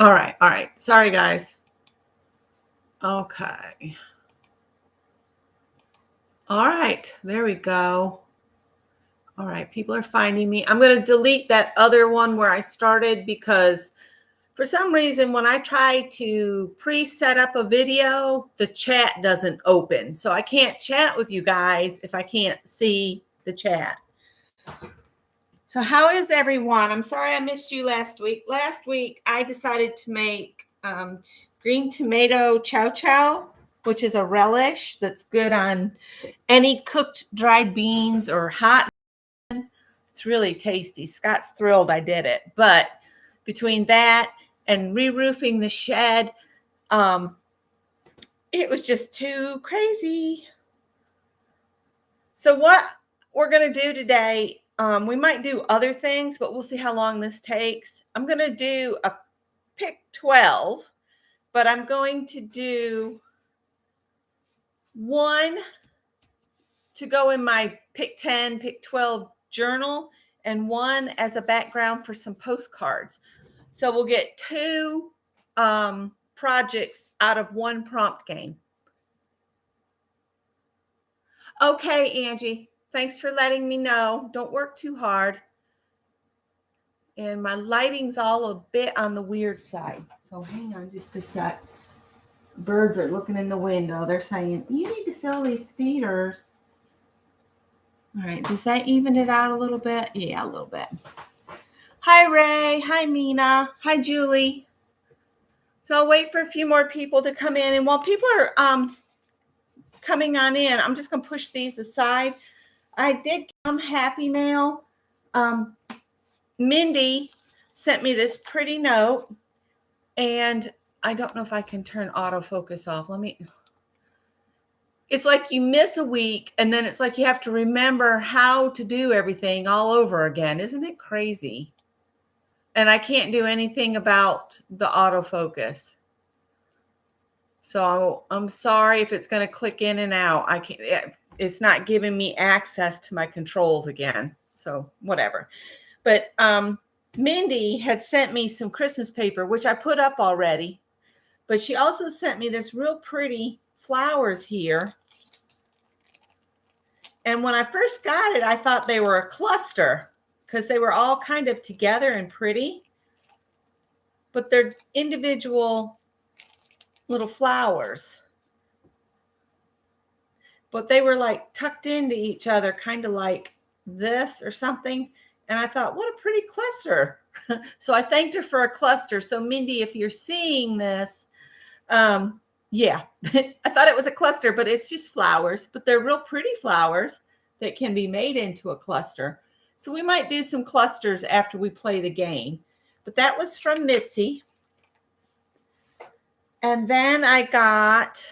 All right. All right. Sorry, guys. Okay. All right. There we go. All right. People are finding me. I'm going to delete that other one where I started because for some reason, when I try to pre-set up a video, the chat doesn't open. So I can't chat with you guys if I can't see the chat. So how is everyone? I'm sorry I missed you last week. Last week, I decided to make green tomato chow chow, which is a relish that's good on any cooked dried beans or hot. It's really tasty. Scott's thrilled I did it. But between that and re-roofing the shed, it was just too crazy. So what we're going to do today, we might do other things, but we'll see how long this takes. I'm going to do a pick 12, but I'm going to do one to go in my pick 10, pick 12 journal, and one as a background for some postcards. So we'll get two projects out of one prompt game. Okay, Angie, thanks for letting me know. Don't work too hard. And my lighting's all a bit on the weird side. So hang on just a sec. Birds are looking in the window. They're saying, you need to fill these feeders. All right, does that even it out a little bit? Yeah, a little bit. Hi, Ray. Hi, Mina. Hi, Julie. So I'll wait for a few more people to come in. And while people are coming on in, I'm just going to push these aside. I did get Happy Mail. Mindy sent me this pretty note, and I don't know if I can turn autofocus off. It's like you miss a week, and then it's like you have to remember how to do everything all over again. Isn't it crazy? And I can't do anything about the autofocus. So I'm sorry if it's going to click in and out. It's not giving me access to my controls again. So whatever. But Mindy had sent me some Christmas paper, which I put up already. But she also sent me this real pretty flowers here. And when I first got it, I thought they were a cluster because they were all kind of together and pretty. But they're individual little flowers. But they were like tucked into each other, kind of like this or something. And I thought, what a pretty cluster. So I thanked her for a cluster. So Mindy, if you're seeing this, yeah, I thought it was a cluster, but it's just flowers. But they're real pretty flowers that can be made into a cluster. So we might do some clusters after we play the game. But that was from Mitzi. And then I got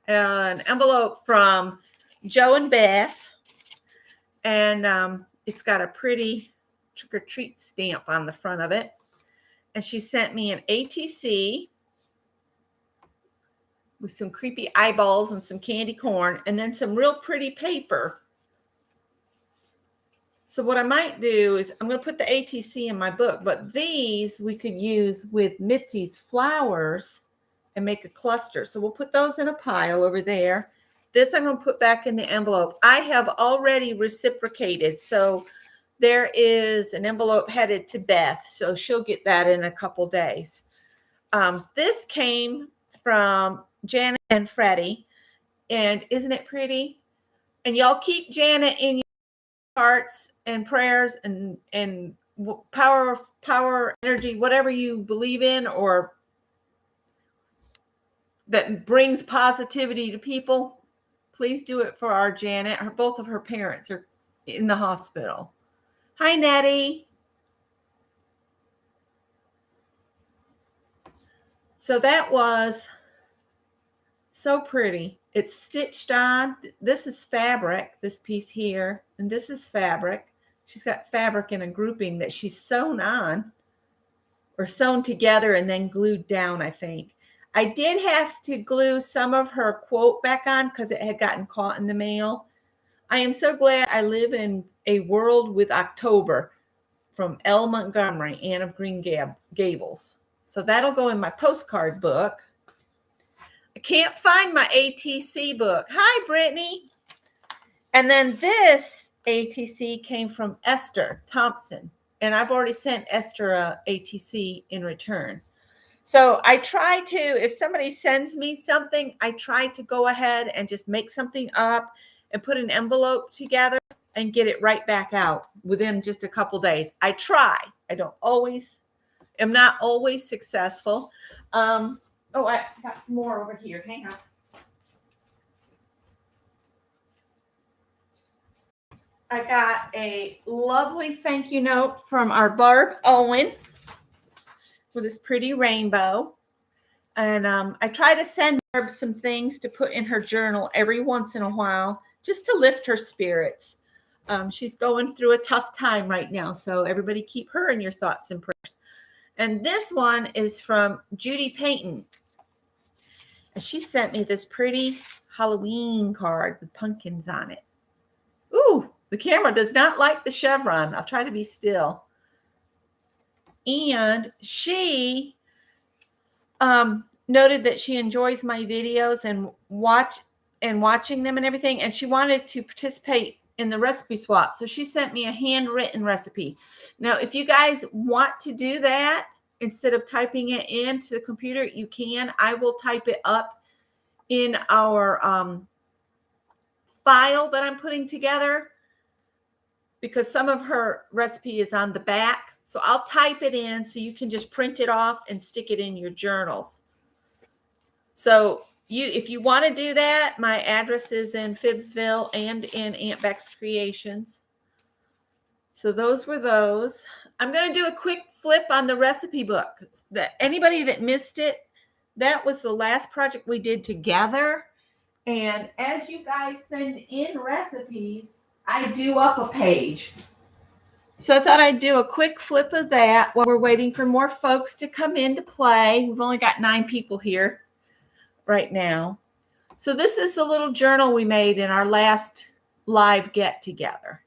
an envelope from Joe and Beth. And it's got a pretty trick or treat stamp on the front of it. And she sent me an ATC with some creepy eyeballs and some candy corn, and then some real pretty paper. So what I might do is I'm going to put the ATC in my book, but these we could use with Mitzi's flowers and make a cluster. So we'll put those in a pile over there. This I'm going to put back in the envelope. I have already reciprocated. So there is an envelope headed to Beth. So she'll get that in a couple days. This came from Janet and Freddie. And isn't it pretty? And y'all keep Janet in your hearts and prayers and power, energy, whatever you believe in or that brings positivity to people. Please do it for our Janet. Both of her parents are in the hospital. Hi, Nettie. So that was so pretty. It's stitched on. This is fabric, this piece here, and this is fabric. She's got fabric in a grouping that she's sewn on or sewn together and then glued down, I think. I did have to glue some of her quote back on because it had gotten caught in the mail. I am so glad I live in a world with October from L. Montgomery, Anne of Green Gables. So that'll go in my postcard book. I can't find my ATC book. Hi, Brittany. And then this ATC came from Esther Thompson. And I've already sent Esther a ATC in return. So I try to, if somebody sends me something, I try to go ahead and just make something up and put an envelope together and get it right back out within just a couple days. I try. I am not always successful. I got some more over here. Hang on. I got a lovely thank you note from our Barb Owen with this pretty rainbow. And I try to send Barb some things to put in her journal every once in a while, just to lift her spirits. She's going through a tough time right now. So everybody keep her in your thoughts and prayers. And this one is from Judy Payton. And she sent me this pretty Halloween card with pumpkins on it. Ooh, the camera does not like the chevron. I'll try to be still. And she noted that she enjoys my videos and watching them and everything. And she wanted to participate in the recipe swap. So she sent me a handwritten recipe. Now, if you guys want to do that, instead of typing it into the computer, you can. I will type it up in our file that I'm putting together, because some of her recipe is on the back. So I'll type it in so you can just print it off and stick it in your journals. So if you want to do that, my address is in Phibbsville and in Aunt Beck's Creations. So those were those. I'm going to do a quick flip on the recipe book. Anybody that missed it, that was the last project we did together. And as you guys send in recipes, I do up a page. So I thought I'd do a quick flip of that while we're waiting for more folks to come in to play. We've only got 9 people here right now. So this is a little journal we made in our last live get together.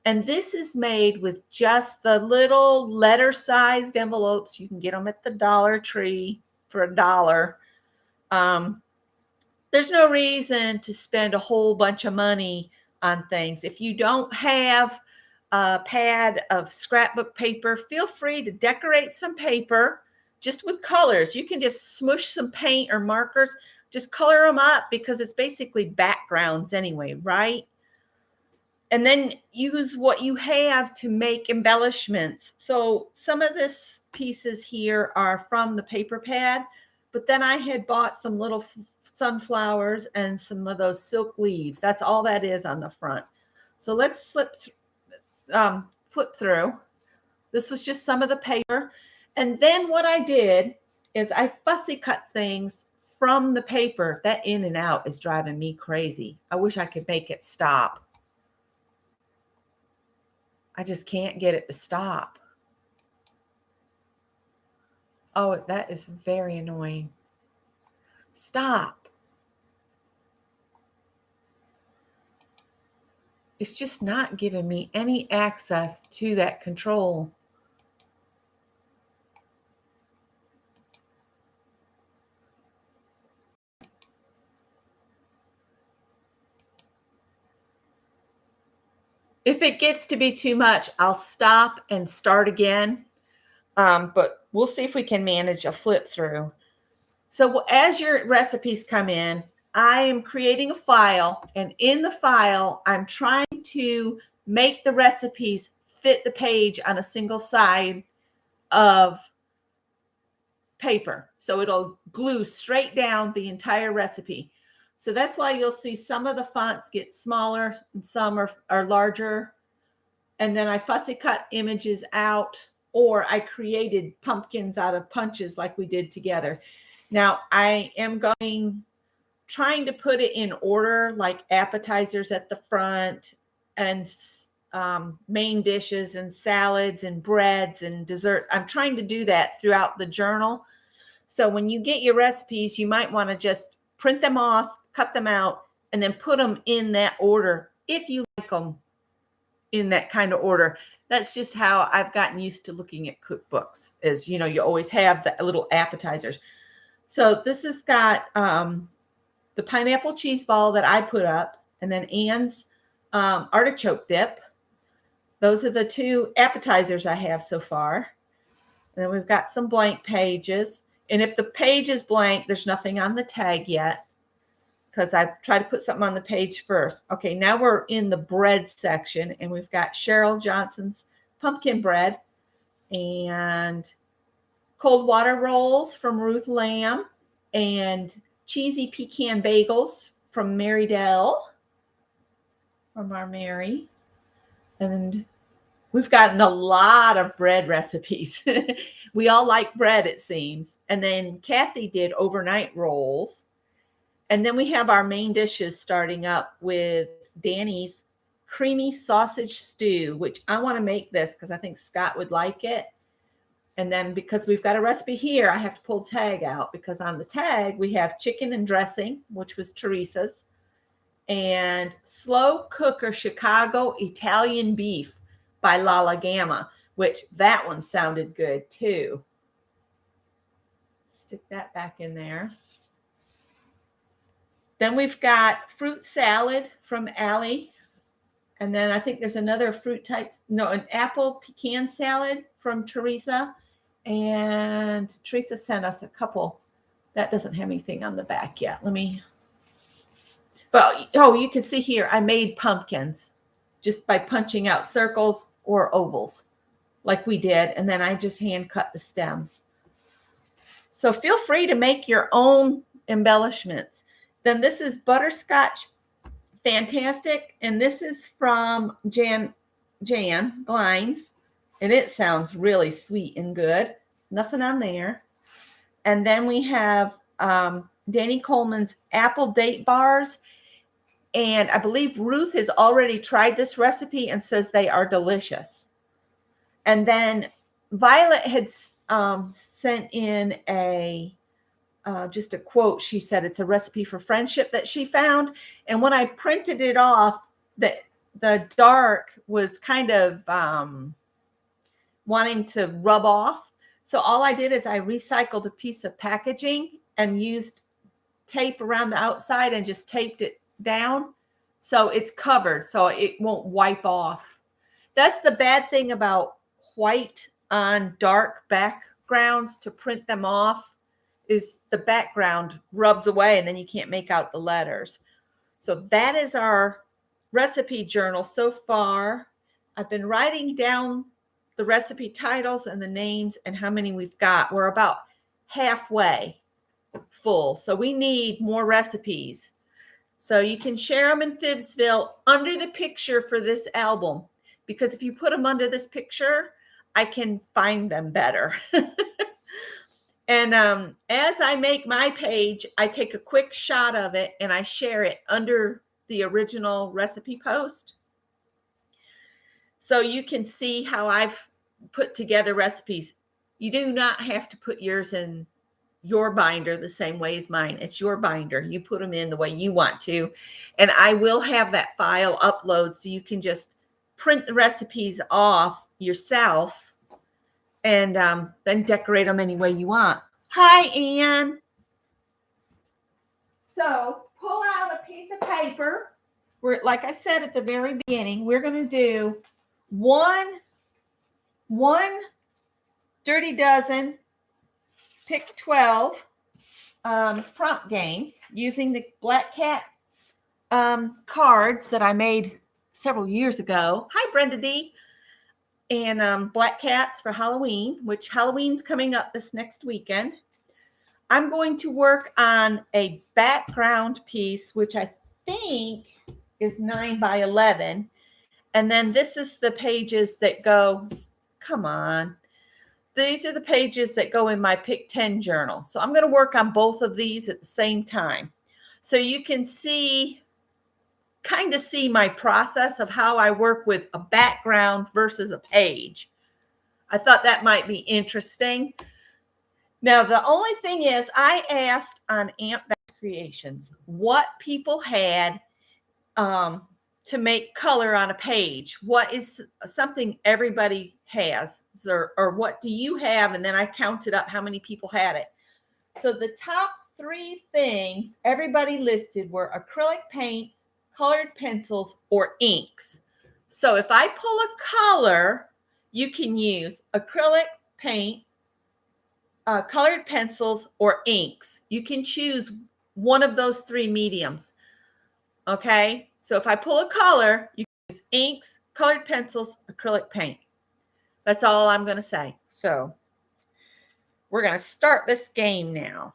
And this is made with just the little letter-sized envelopes. You can get them at the Dollar Tree for $1. There's no reason to spend a whole bunch of money on things. If you don't have a pad of scrapbook paper, feel free to decorate some paper just with colors. You can just smush some paint or markers, just color them up, because it's basically backgrounds anyway, right? And then use what you have to make embellishments. So some of this pieces here are from the paper pad, but then I had bought some little sunflowers and some of those silk leaves. That's all that is on the front. So let's flip through. This was just some of the paper. And then what I did is I fussy cut things from the paper. That in and out is driving me crazy. I wish I could make it stop. I just can't get it to stop. Oh, that is very annoying. Stop. It's just not giving me any access to that control. If it gets to be too much, I'll stop and start again. But we'll see if we can manage a flip through. So as your recipes come in, I am creating a file. And in the file, I'm trying to make the recipes fit the page on a single side of paper. So it'll glue straight down the entire recipe. So that's why you'll see some of the fonts get smaller and some are larger. And then I fussy cut images out, or I created pumpkins out of punches like we did together. Now I am trying to put it in order, like appetizers at the front and main dishes and salads and breads and desserts. I'm trying to do that throughout the journal. So when you get your recipes, you might want to just print them off, cut them out, and then put them in that order if you like them in that kind of order. That's just how I've gotten used to looking at cookbooks, is, you know, you always have the little appetizers. So this has got the pineapple cheese ball that I put up, and then Anne's artichoke dip. Those are the 2 appetizers I have so far. And then we've got some blank pages. And if the page is blank, there's nothing on the tag yet, because I try to put something on the page first. Okay, now we're in the bread section, and we've got Cheryl Johnson's pumpkin bread and cold water rolls from Ruth Lamb and cheesy pecan bagels from Mary Dell, from our Mary. And we've gotten a lot of bread recipes. We all like bread, it seems. And then Kathy did overnight rolls. And then we have our main dishes starting up with Danny's creamy sausage stew, which I want to make this because I think Scott would like it. And then because we've got a recipe here, I have to pull the tag out, because on the tag we have chicken and dressing, which was Teresa's, and slow cooker Chicago Italian beef by Lala Gamma, which that one sounded good too. Stick that back in there. Then we've got fruit salad from Allie. And then I think there's another fruit type, no, an apple pecan salad from Teresa. And Teresa sent us a couple. That doesn't have anything on the back yet. But, oh, you can see here, I made pumpkins just by punching out circles or ovals like we did. And then I just hand cut the stems. So feel free to make your own embellishments. Then this is Butterscotch Fantastic. And this is from Jan Glines. And it sounds really sweet and good. There's nothing on there. And then we have Danny Coleman's apple date bars. And I believe Ruth has already tried this recipe and says they are delicious. And then Violet had sent in just a quote. She said it's a recipe for friendship that she found. And when I printed it off, the dark was kind of wanting to rub off. So all I did is I recycled a piece of packaging and used tape around the outside and just taped it down. So it's covered, so it won't wipe off. That's the bad thing about white on dark backgrounds. To print them off is the background rubs away and then you can't make out the letters. So that is our recipe journal so far. I've been writing down the recipe titles and the names and how many we've got. We're about halfway full, so we need more recipes. So you can share them in Fibsville under the picture for this album, because if you put them under this picture, I can find them better. And as I make my page, I take a quick shot of it and I share it under the original recipe post. So you can see how I've put together recipes. You do not have to put yours in your binder the same way as mine. It's your binder. You put them in the way you want to. And I will have that file upload so you can just print the recipes off yourself and then decorate them any way you want. Hi, Anne. So pull out a piece of paper. Like I said at the very beginning, we're going to do one Dirty Dozen Pick 12 prompt game using the Black Cat cards that I made several years ago. Hi, Brenda D. And Black Cats for Halloween, which Halloween's coming up this next weekend. I'm going to work on a background piece, which I think is 9 by 11. And then this is the pages that go, come on. These are the pages that go in my Pick 10 journal. So I'm going to work on both of these at the same time. So you can kind of see my process of how I work with a background versus a page. I thought that might be interesting. Now, the only thing is I asked on Aunt Beth's Creations what people had to make color on a page. What is something everybody has, or what do you have? And then I counted up how many people had it. So the top 3 things everybody listed were acrylic paints, colored pencils, or inks. So if I pull a color, you can use acrylic paint, colored pencils, or inks. You can choose one of those 3 mediums. Okay, so if I pull a color, you can use inks, colored pencils, acrylic paint. That's all I'm going to say. So we're going to start this game now.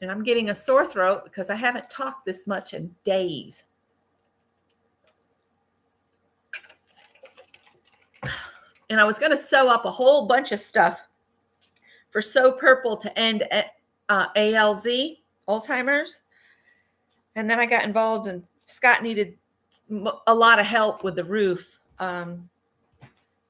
And I'm getting a sore throat because I haven't talked this much in days. And I was going to sew up a whole bunch of stuff for Sew Purple to end at ALZ, Alzheimer's. And then I got involved, and Scott needed a lot of help with the roof.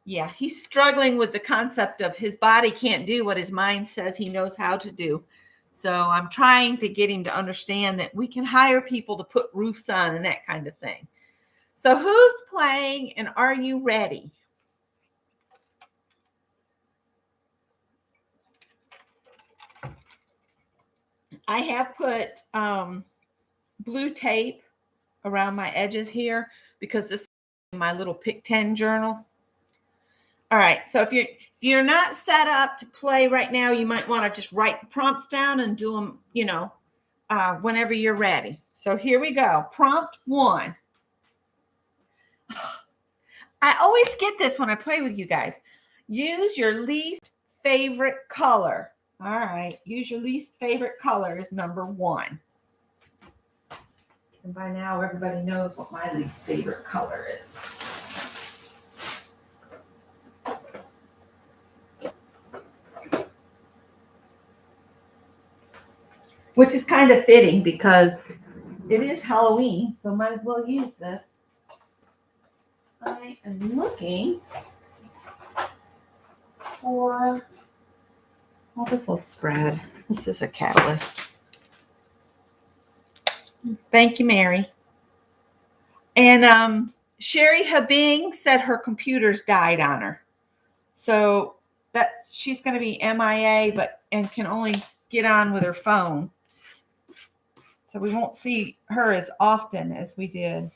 Yeah, he's struggling with the concept of his body can't do what his mind says he knows how to do. So I'm trying to get him to understand that we can hire people to put roofs on and that kind of thing. So who's playing, and are you ready? I have put blue tape around my edges here because this is my little Pick 10 journal. All right, so if you're not set up to play right now, you might want to just write the prompts down and do them, whenever you're ready. So here we go. Prompt 1. I always get this when I play with you guys. Use your least favorite color. All right, use your least favorite color is number 1. And by now, everybody knows what my least favorite color is. Which is kind of fitting because it is Halloween, so might as well use this. I am looking for, well, this will spread. This is a catalyst. Thank you, Mary. And Sherry Habing said her computer's died on her. So she's going to be MIA, and can only get on with her phone. So we won't see her as often as we did.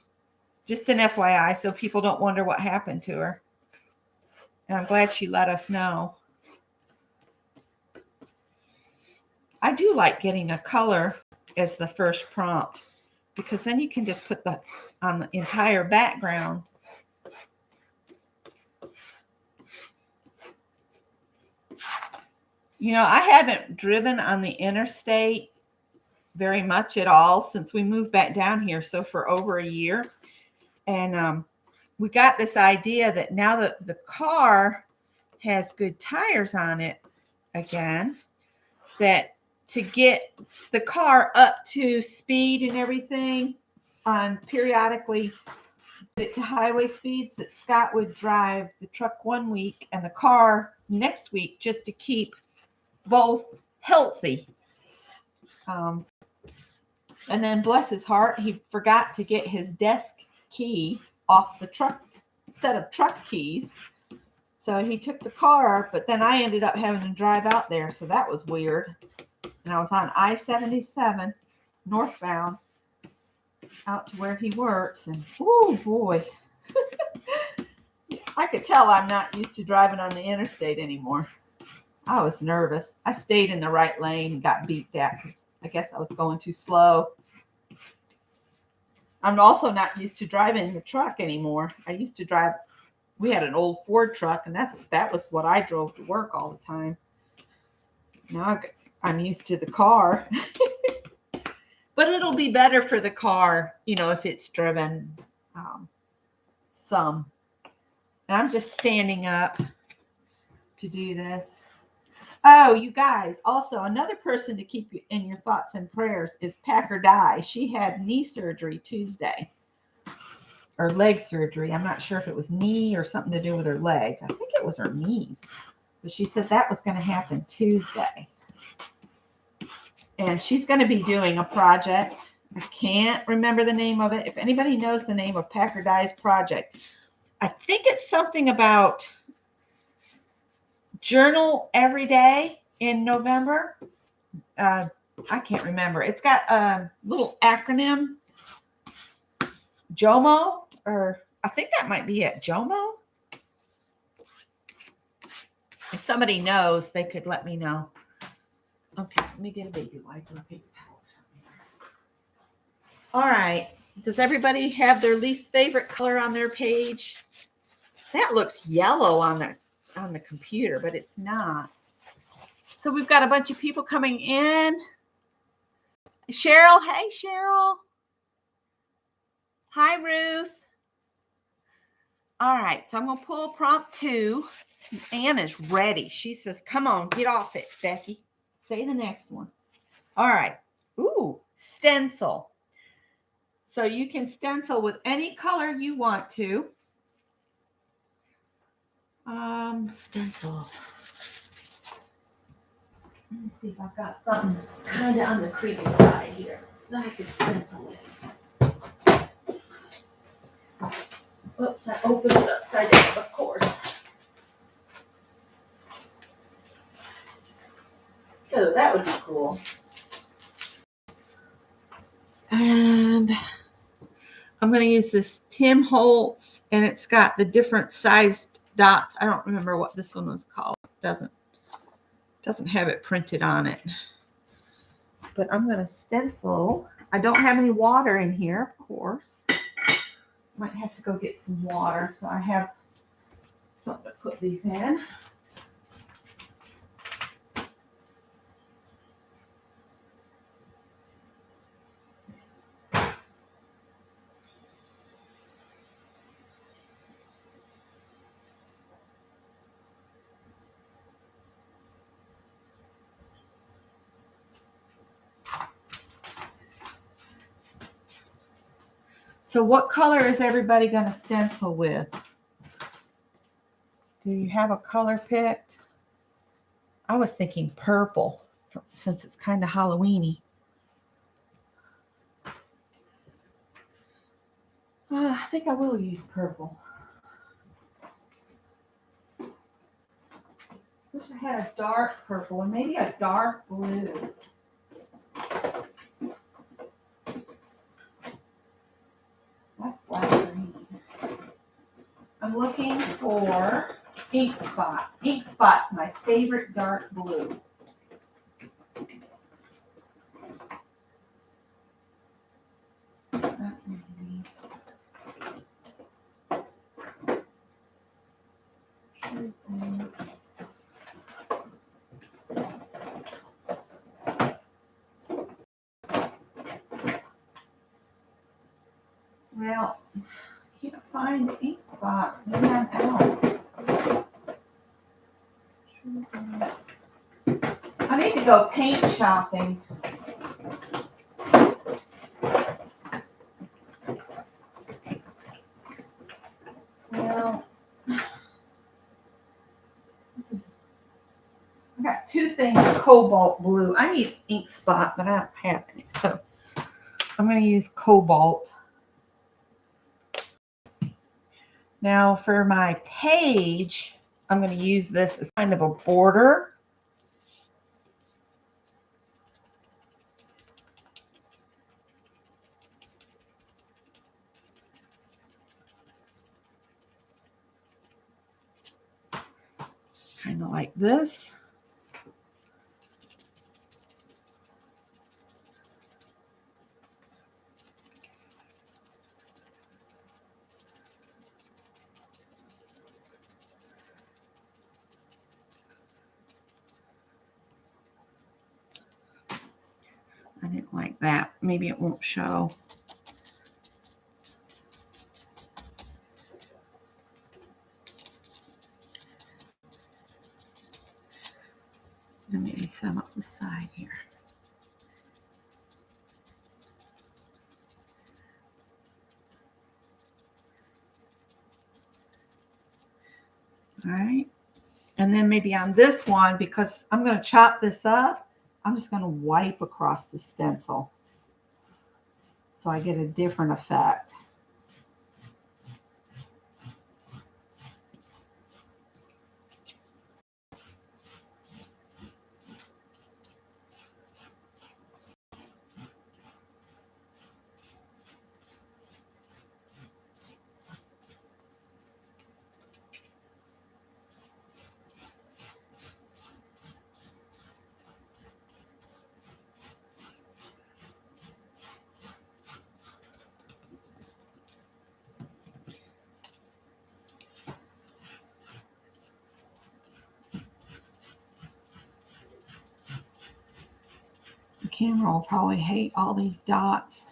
Just an FYI, so people don't wonder what happened to her. And I'm glad she let us know. I do like getting a color as the first prompt, because then you can just put that on the entire background. I haven't driven on the interstate very much at all since we moved back down here. So for over a year. And we got this idea that now that the car has good tires on it again, that to get the car up to speed and everything, periodically get it to highway speeds, that Scott would drive the truck one week and the car next week just to keep both healthy. And then bless his heart, he forgot to get his desk key off the set of truck keys. So he took the car, but then I ended up having to drive out there. So that was weird. And I was on I-77 northbound out to where he works. And oh boy, I could tell I'm not used to driving on the interstate anymore. I was nervous. I stayed in the right lane and got beeped at because I guess I was going too slow. I'm also not used to driving the truck anymore. I used to drive, we had an old Ford truck, and that was what I drove to work all the time. Now I'm used to the car. But it'll be better for the car, if it's driven some. And I'm just standing up to do this. Oh, you guys, also another person to keep you in your thoughts and prayers is Packer Dye. She had knee surgery Tuesday, or leg surgery. I'm not sure if it was knee or something to do with her legs. I think it was her knees. But she said that was going to happen Tuesday. And she's going to be doing a project I can't remember the name of it. If anybody knows the name of Pack or Die's project, I think it's something about journal every day in November. I can't remember. It's got a little acronym, JOMO, or I think that might be it, JOMO. If somebody knows, they could let me know. Okay, let me get a baby wipe and a paper towel. All right. Does everybody have their least favorite color on their page? That looks yellow on the computer, but it's not. So we've got a bunch of people coming in. Cheryl, hey Cheryl. Hi Ruth. All right, so I'm going to pull prompt 2. Ann is ready. She says, come on, get off it, Becky. Say the next one. All right. Ooh, stencil. So you can stencil with any color you want to. Stencil. Let me see if I've got something kind of on the creepy side here that I could stencil with. Oops, I opened it upside down, of course. Oh, that would be cool. And I'm going to use this Tim Holtz, and it's got the different sized dots. I don't remember what this one was called. It doesn't have it printed on it. But I'm going to stencil. I don't have any water in here, of course. Might have to go get some water, so I have something to put these in. So what color is everybody going to stencil with? Do you have a color picked? I was thinking purple, since it's kind of Halloween-y. I think I will use purple. Wish I had a dark purple and maybe a dark blue. That's black green. I'm looking for ink spot. Ink spot's my favorite dark blue. Well, I can't find the ink spot. Maybe I'm out. I need to go paint shopping. Well, I got 2 things of cobalt blue. I need ink spot, but I don't have any. So I'm going to use cobalt. Now for my page, I'm going to use this as kind of a border. Kind of like this. I didn't like that. Maybe it won't show. And maybe some up the side here. All right. And then maybe on this one, because I'm going to chop this up, I'm just going to wipe across the stencil. so I get a different effect. The camera will probably hate all these dots.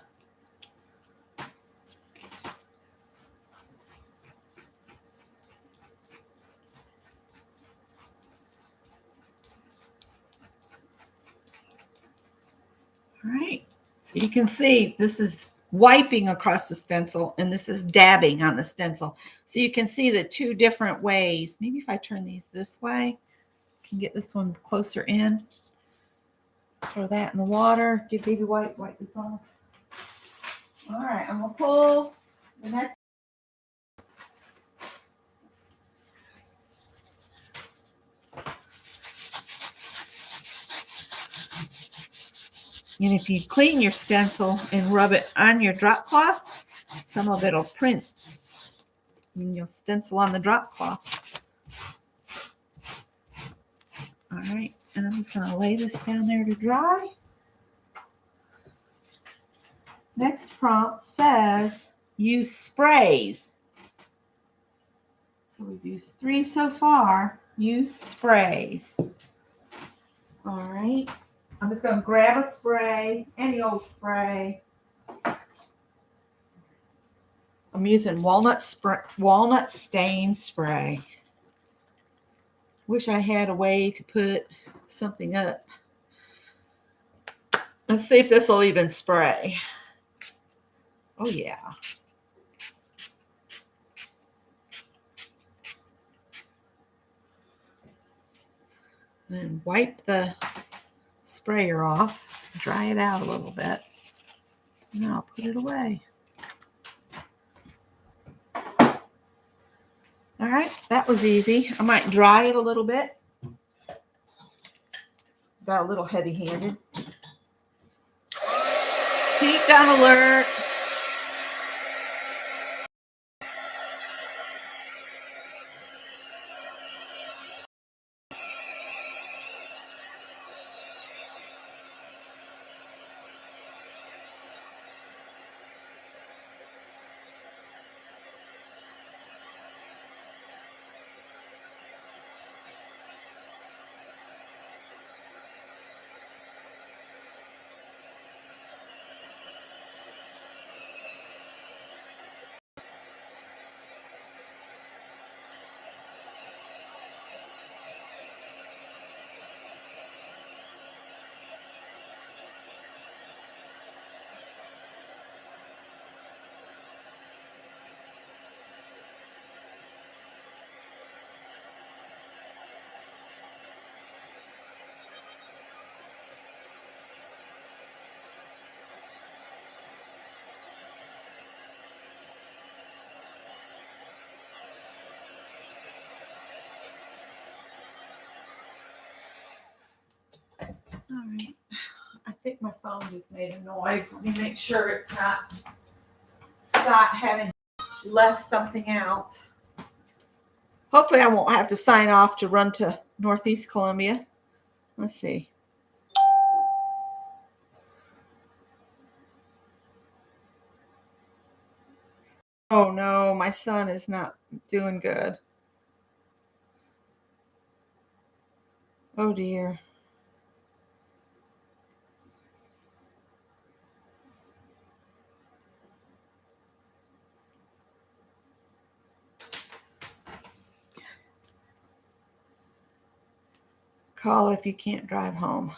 All right, so you can see this is wiping across the stencil and this is dabbing on the stencil. So you can see the two different ways. Maybe if I turn these this way, I can get this one closer in. Throw that in the water. Get baby wipe this off. All right, I'm gonna pull the next. And if you clean your stencil and rub it on your drop cloth, some of it will print. And you'll stencil on the drop cloth. All right, and I'm just going to lay this down there to dry. Next prompt says use sprays. So we've used 3 so far. Use sprays. All right. I'm just going to grab a spray, any old spray. I'm using walnut stain spray. Wish I had a way to put something up. Let's see if this will even spray. Oh, yeah. Then wipe the sprayer off, dry it out a little bit, and then I'll put it away. All right, that was easy. I might dry it a little bit. Got a little heavy-handed. Heat gun alert. All right. I think my phone just made a noise. Let me make sure it's not Scott having left something out. Hopefully I won't have to sign off to run to Northeast Columbia. Let's see. Oh no, my son is not doing good. Oh dear. Call if you can't drive home.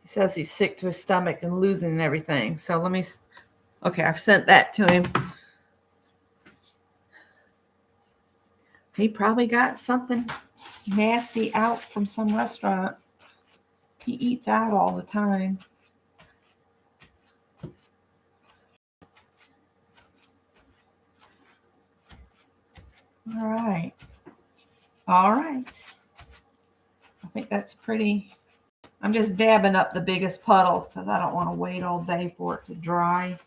He says he's sick to his stomach and losing everything. So let me, okay, I've sent that to him. He probably got something nasty out from some restaurant. He eats out all the time. All right. All right. I think that's pretty. I'm just dabbing up the biggest puddles because I don't want to wait all day for it to dry.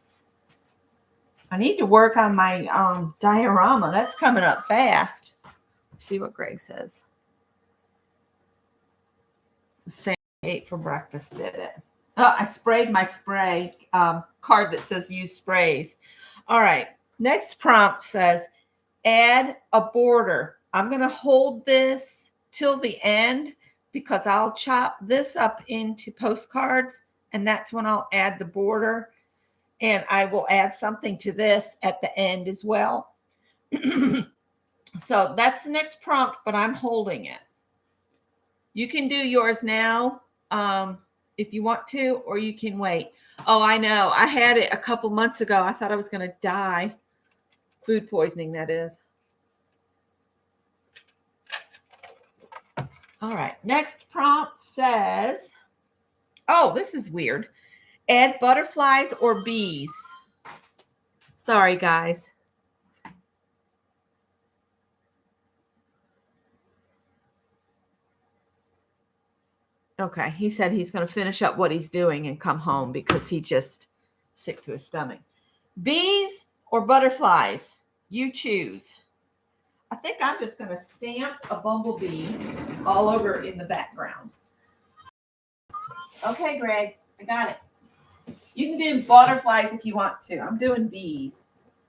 I need to work on my diorama. That's coming up fast. Let's see what Greg says. The same ate for breakfast, did it? Oh, I sprayed my spray card that says use sprays. All right. Next prompt says add a border. I'm going to hold this till the end because I'll chop this up into postcards, and that's when I'll add the border. And I will add something to this at the end as well. So that's the next prompt, but I'm holding it. You can do yours now if you want to, or you can wait. Oh, I know. I had it a couple months ago. I thought I was going to die. Food poisoning, that is. All right. Next prompt says, oh, this is weird. Add butterflies or bees. Sorry, guys. Okay, he said he's going to finish up what he's doing and come home because he just sick to his stomach. Bees or butterflies? You choose. I think I'm just going to stamp a bumblebee all over in the background. Okay, Greg, I got it. You can do butterflies if you want to. I'm doing bees.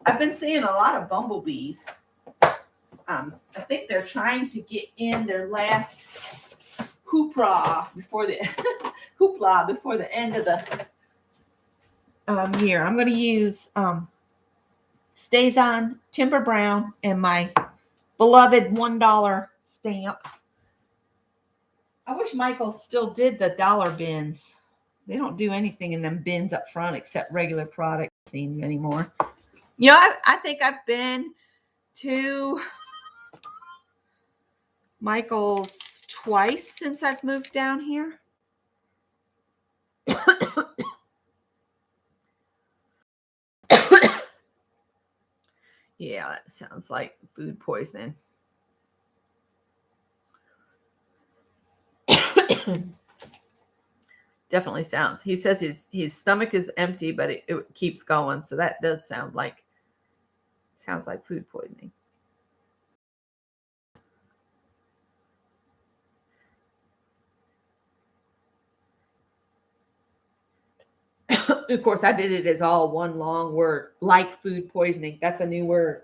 I've been seeing a lot of bumblebees. I think they're trying to get in their last hoopla before the end of the year. I'm going to use Stays On Timber Brown and my beloved $1 stamp. I wish Michael still did the dollar bins. They don't do anything in them bins up front except regular product seems anymore. You know, I think I've been to Michael's twice since I've moved down here. Yeah, that sounds like food poisoning. Definitely sounds. He says his stomach is empty, but it keeps going. So that does sounds like food poisoning. Of course, I did it as all one long word, like food poisoning. That's a new word.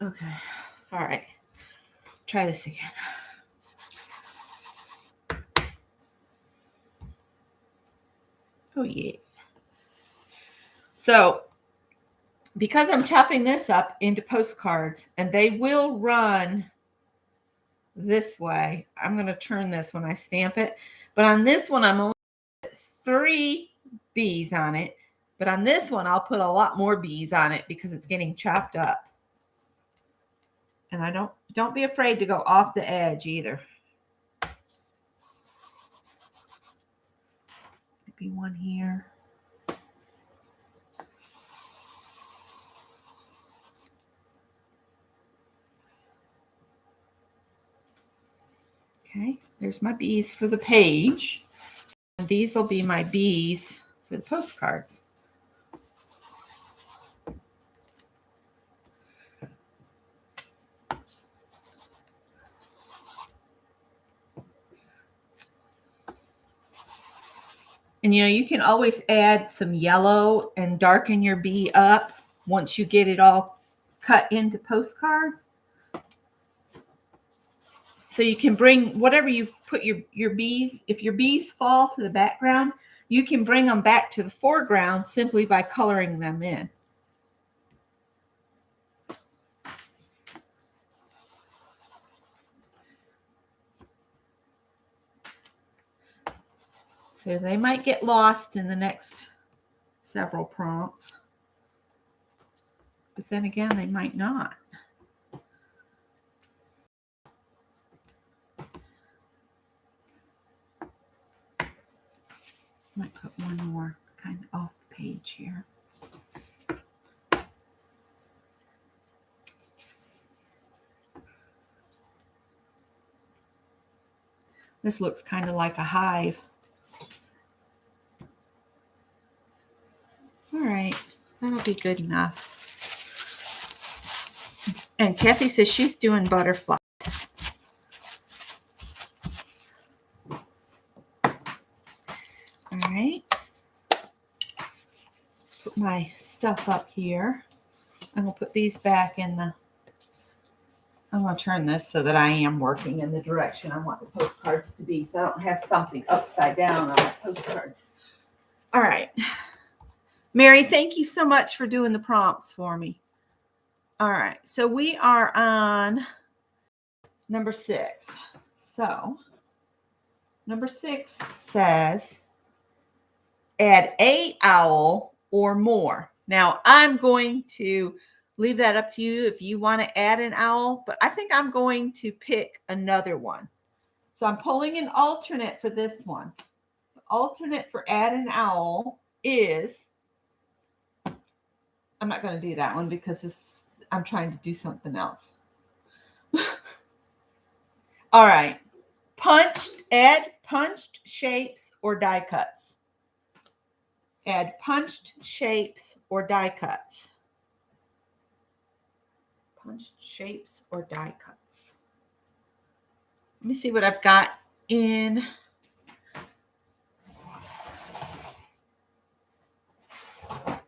Okay. All right. Try this again. Oh, yeah. So, because I'm chopping this up into postcards, and they will run this way, I'm going to turn this when I stamp it. But on this one, I'm only 3 bees on it. But on this one, I'll put a lot more bees on it because it's getting chopped up. And I don't be afraid to go off the edge either. Maybe one here. Okay, there's my bees for the page. And these will be my bees for the postcards. And you can always add some yellow and darken your bee up once you get it all cut into postcards. So you can bring whatever you've put your bees, if your bees fall to the background, you can bring them back to the foreground simply by coloring them in. So they might get lost in the next several prompts. But then again, they might not. Might put one more kind of off the page here. This looks kind of like a hive. All right, that'll be good enough. And Kathy says she's doing butterfly. All right. Put my stuff up here. I'm going to put these back in the... I'm going to turn this so that I am working in the direction I want the postcards to be, so I don't have something upside down on my postcards. All right. Mary, thank you so much for doing the prompts for me. All right. So we are on number 6. So number 6 says, add a owl or more. Now, I'm going to leave that up to you if you want to add an owl, but I think I'm going to pick another one. So I'm pulling an alternate for this one. The alternate for add an owl is, I'm not going to do that one because I'm trying to do something else. All right. Add punched shapes or die cuts. Add punched shapes or die cuts. Punched shapes or die cuts. Let me see what I've got in. I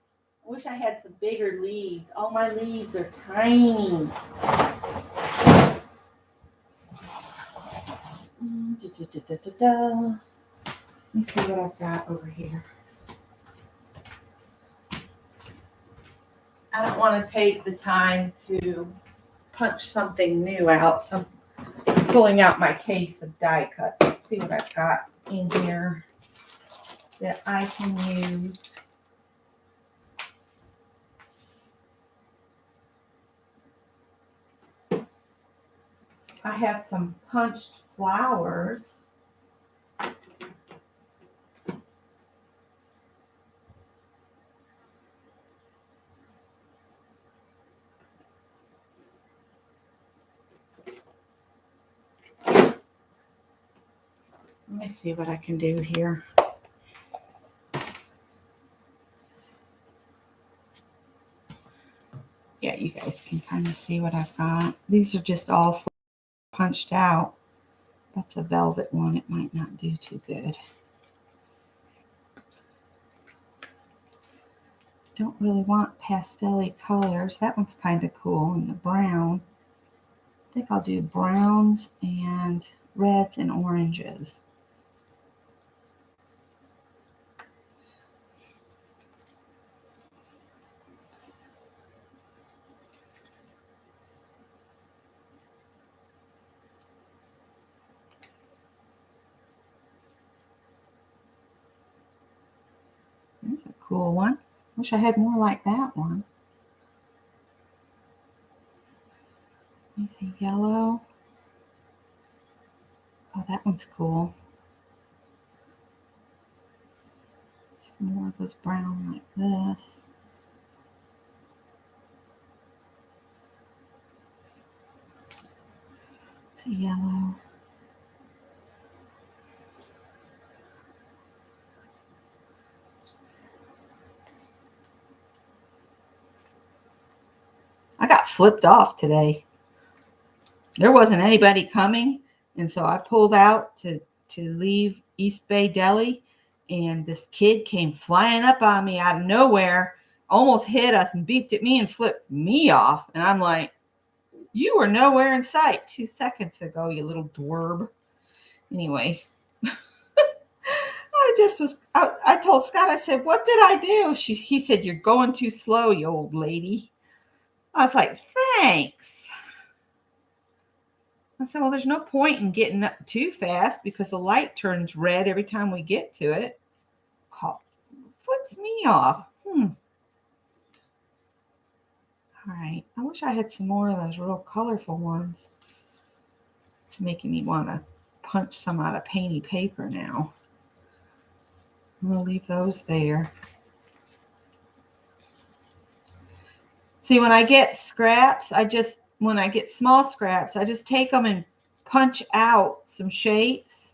wish I had some bigger leaves. All my leaves are tiny. Let me see what I've got over here. I don't want to take the time to punch something new out. So I'm pulling out my case of die cuts. Let's see what I've got in here that I can use. I have some punched flowers. Let me see what I can do here. Yeah, you guys can kind of see what I've got. These are just all punched out. That's a velvet one. It might not do too good. Don't really want pastel-y colors. That one's kind of cool. And the brown. I think I'll do browns and reds and oranges. That's a cool one. Wish I had more like that one. There's a yellow. Oh, that one's cool. Some more of those brown like this. It's a yellow. I got flipped off today. There wasn't anybody coming, and so I pulled out to leave East Bay Deli, and this kid came flying up on me out of nowhere, almost hit us and beeped at me and flipped me off. And I'm like, you were nowhere in sight 2 seconds ago, you little dwerb. Anyway, I told Scott, I said, what did I do? He said, you're going too slow, you old lady. I was like, thanks. I said, well, there's no point in getting up too fast because the light turns red every time we get to it. Flips me off. All right. I wish I had some more of those real colorful ones. It's making me want to punch some out of painty paper now. I'm going to leave those there. See, when I get scraps, when I get small scraps, I just take them and punch out some shapes,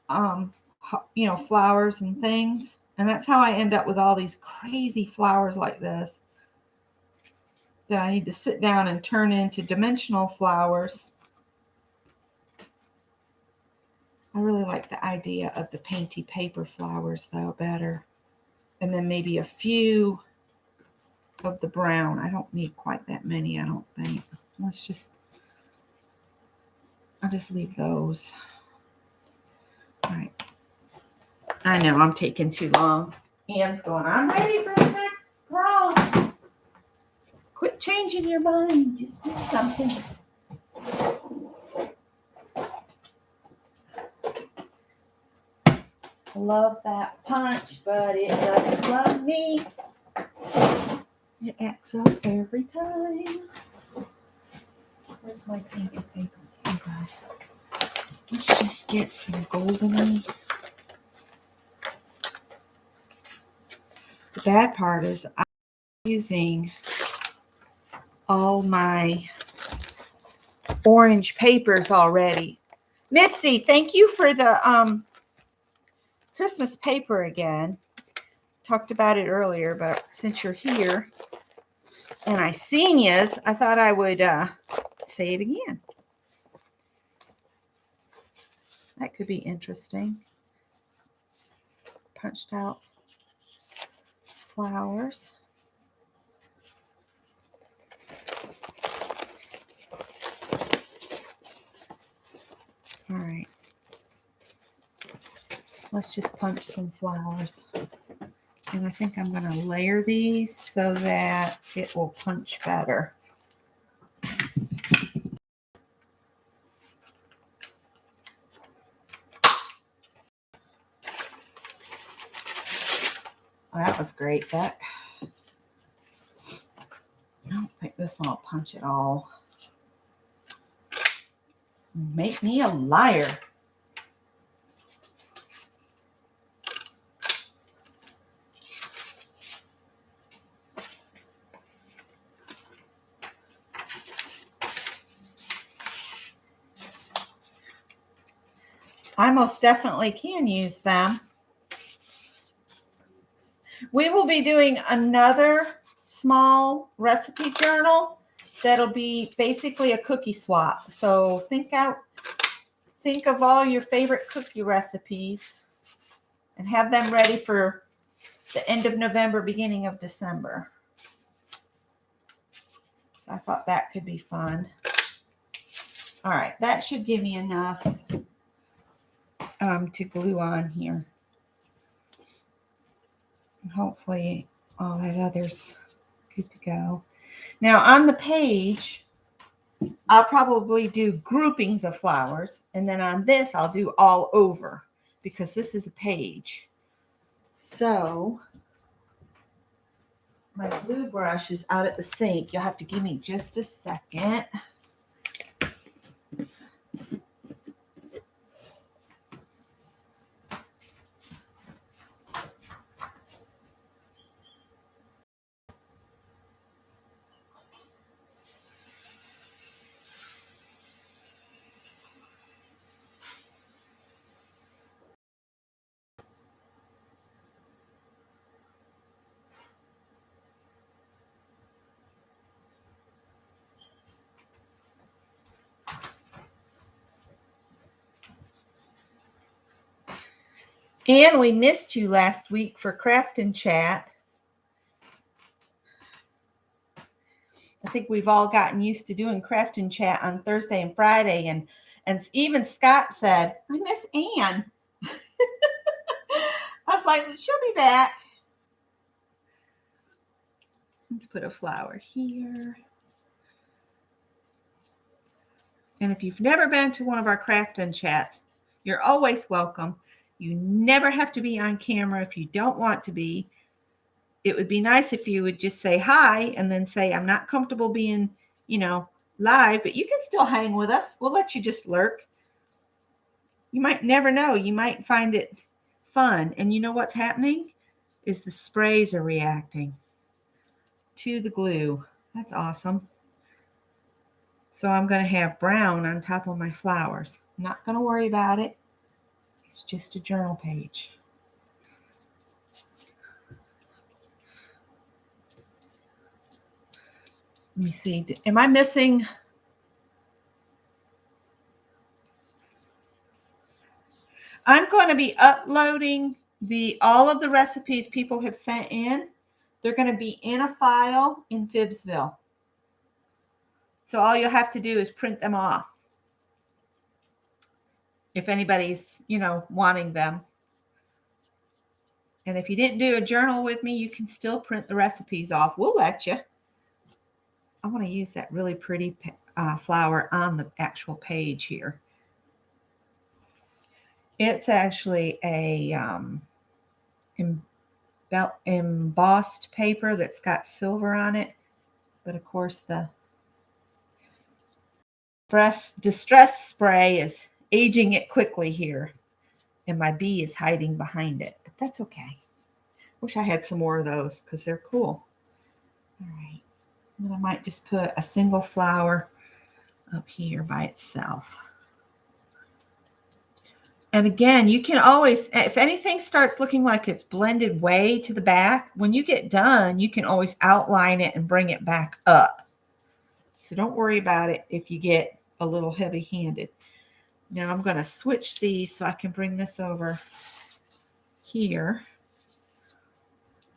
flowers and things. And that's how I end up with all these crazy flowers like this that I need to sit down and turn into dimensional flowers. I really like the idea of the painty paper flowers, though, better. And then maybe a few of the brown. I don't need quite that many, I don't think. I'll just leave those. All right. I know I'm taking too long. Anne's going, I'm ready for the next prom. Quit changing your mind. Do something. Love that punch, but it doesn't love me. It acts up every time. Where's my painted papers? Here, guys. Let's just get some goldeny. The bad part is I'm using all my orange papers already. Mitzi, thank you for the Christmas paper again. Talked about it earlier, but since you're here and I seen yous, I thought I would say it again. That could be interesting. Punched out flowers. All right. Let's just punch some flowers. And I think I'm going to layer these so that it will punch better. Oh, that was great. I don't think this one will punch at all. Make me a liar. I most definitely can use them. We will be doing another small recipe journal that'll be basically a cookie swap. So think of all your favorite cookie recipes and have them ready for the end of November, beginning of December. So I thought that could be fun. All right, that should give me enough to glue on here. And hopefully all that other's good to go. Now on the page, I'll probably do groupings of flowers. And then on this, I'll do all over because this is a page. So my glue brush is out at the sink. You'll have to give me just a second. And we missed you last week for Craft and Chat. I think we've all gotten used to doing Craft and Chat on Thursday and Friday. And even Scott said, I miss Anne. I was like, she'll be back. Let's put a flower here. And if you've never been to one of our crafting chats, you're always welcome. You never have to be on camera if you don't want to be. It would be nice if you would just say hi and then say, I'm not comfortable being, live, but you can still hang with us. We'll let you just lurk. You might never know. You might find it fun. And you know what's happening is the sprays are reacting to the glue. That's awesome. So I'm going to have brown on top of my flowers. I'm not going to worry about it. It's just a journal page. Let me see. Am I missing? I'm going to be uploading all of the recipes people have sent in. They're going to be in a file in Fibsville. So all you'll have to do is print them off. If anybody's, wanting them. And if you didn't do a journal with me, you can still print the recipes off. We'll let you. I want to use that really pretty flower on the actual page here. It's actually a embossed paper that's got silver on it. But of course, the distress spray is aging it quickly here. And my bee is hiding behind it. But that's okay. Wish I had some more of those because they're cool. All right. And then I might just put a single flower up here by itself. And again, you can always, if anything starts looking like it's blended way to the back, when you get done, you can always outline it and bring it back up. So don't worry about it if you get a little heavy-handed. Now I'm going to switch these so I can bring this over here.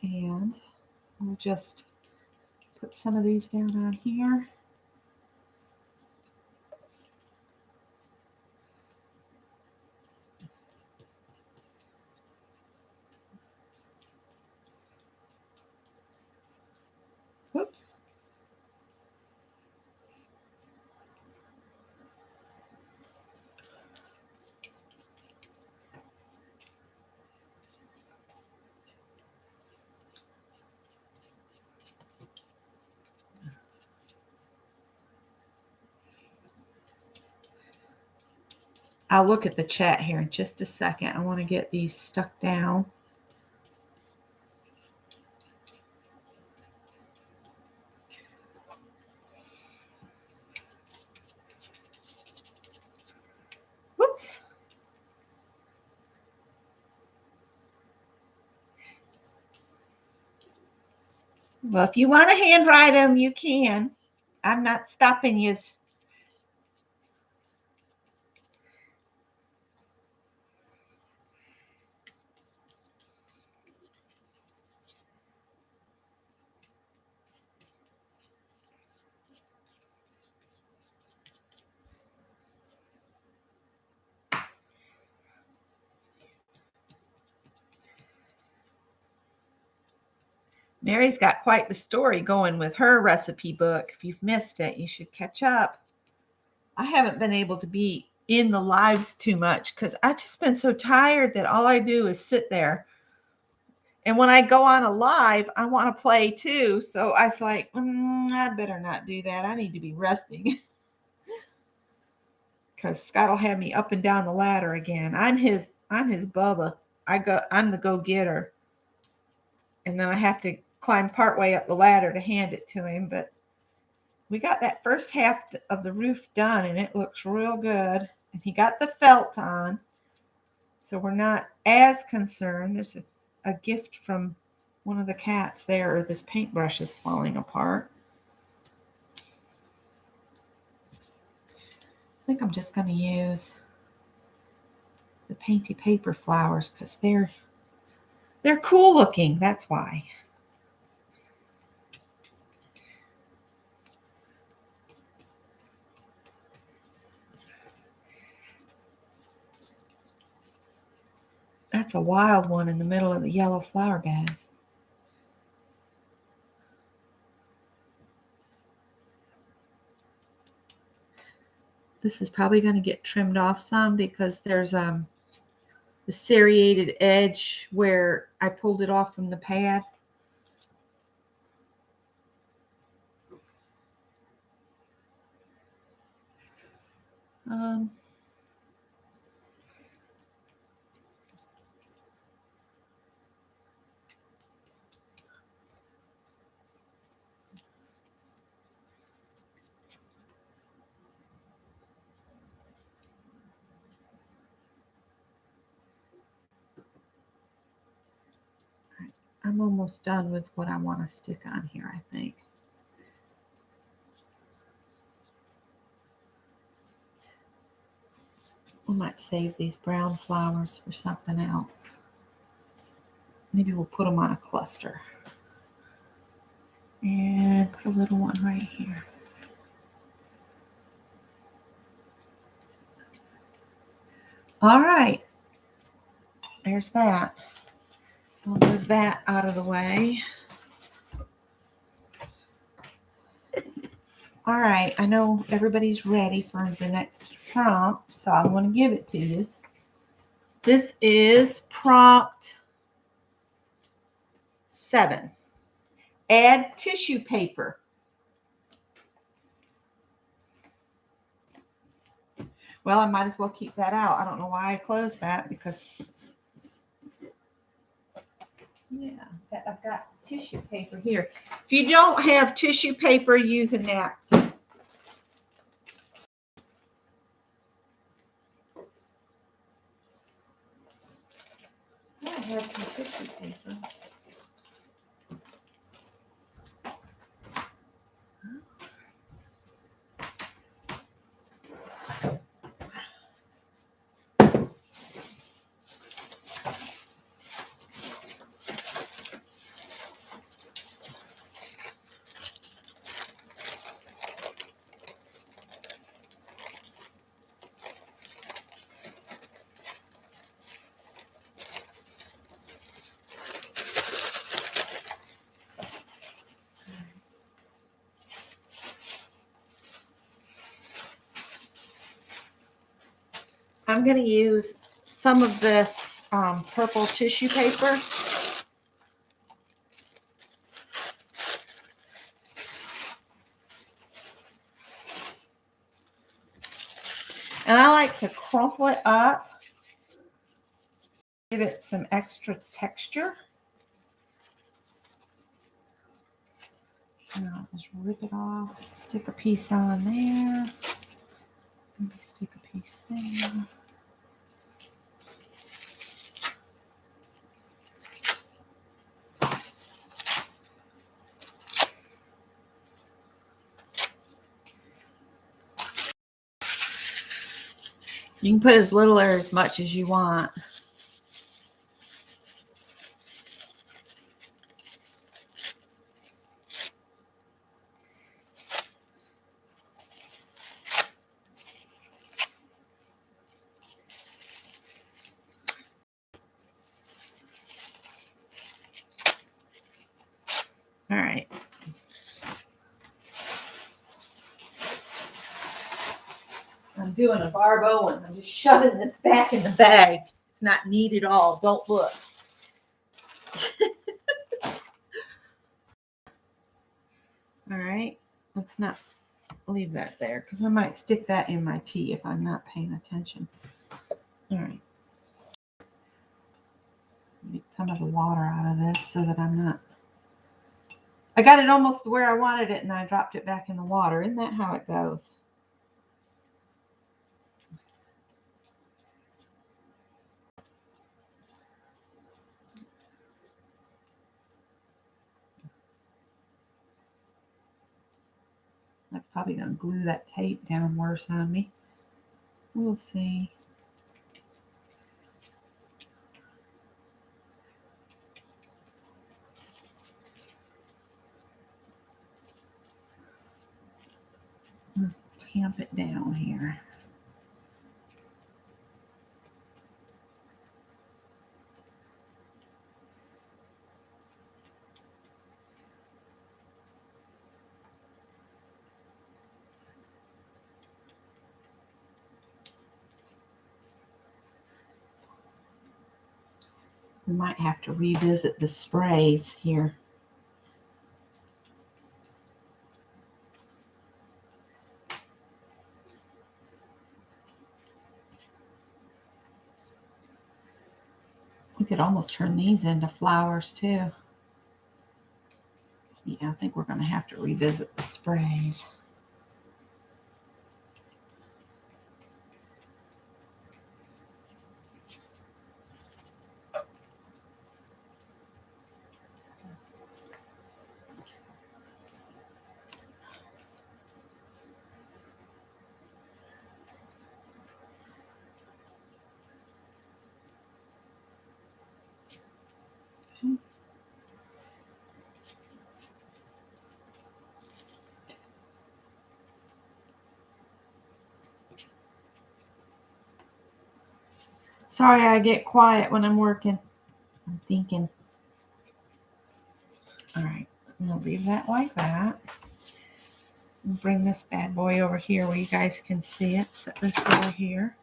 And we'll just put some of these down on here. Whoops. I'll look at the chat here in just a second. I want to get these stuck down. Whoops. Well, if you want to handwrite them, you can. I'm not stopping you. Mary's got quite the story going with her recipe book. If you've missed it, you should catch up. I haven't been able to be in the lives too much because I've just been so tired that all I do is sit there. And when I go on a live, I want to play too. So I was like, I better not do that. I need to be resting. Because Scott will have me up and down the ladder again. I'm his Bubba. I'm the go-getter. And then I have to climb partway up the ladder to hand it to him. But we got that first half of the roof done, and it looks real good. And he got the felt on. So we're not as concerned. There's a gift from one of the cats there, or this paintbrush is falling apart. I think I'm just going to use the painty paper flowers because they're cool looking. That's why. That's a wild one in the middle of the yellow flower bed. This is probably going to get trimmed off some because there's the serrated edge where I pulled it off from the pad. I'm almost done with what I want to stick on here, I think. We might save these brown flowers for something else. Maybe we'll put them on a cluster. And put a little one right here. All right. There's that. I'll move that out of the way. All right, I know everybody's ready for the next prompt, so I'm going to give it to you. This is prompt 7. Add tissue paper. Well, I might as well keep that out. I don't know why I closed that because, yeah, I've got tissue paper here. If you don't have tissue paper, use a napkin. I have some tissue paper. I'm going to use some of this purple tissue paper. And I like to crumple it up, give it some extra texture. And I'll just rip it off, stick a piece on there, maybe stick a piece there. You can put as little or as much as you want. All right. I'm doing a Barb Owen. I'm just shoving this back in the bag. It's not neat at all. Don't look. All right. Let's not leave that there because I might stick that in my tea if I'm not paying attention. All right. Get some of the water out of this so that I'm not. I got it almost where I wanted it and I dropped it back in the water. Isn't that how it goes? That's probably going to glue that tape down worse on me. We'll see. Let's tamp it down here. We might have to revisit the sprays here. We could almost turn these into flowers too. Yeah, I think we're going to have to revisit the sprays. Sorry, I get quiet when I'm working. I'm thinking. All right, I'm going to leave that like that. Bring this bad boy over here where you guys can see it. Set this over here.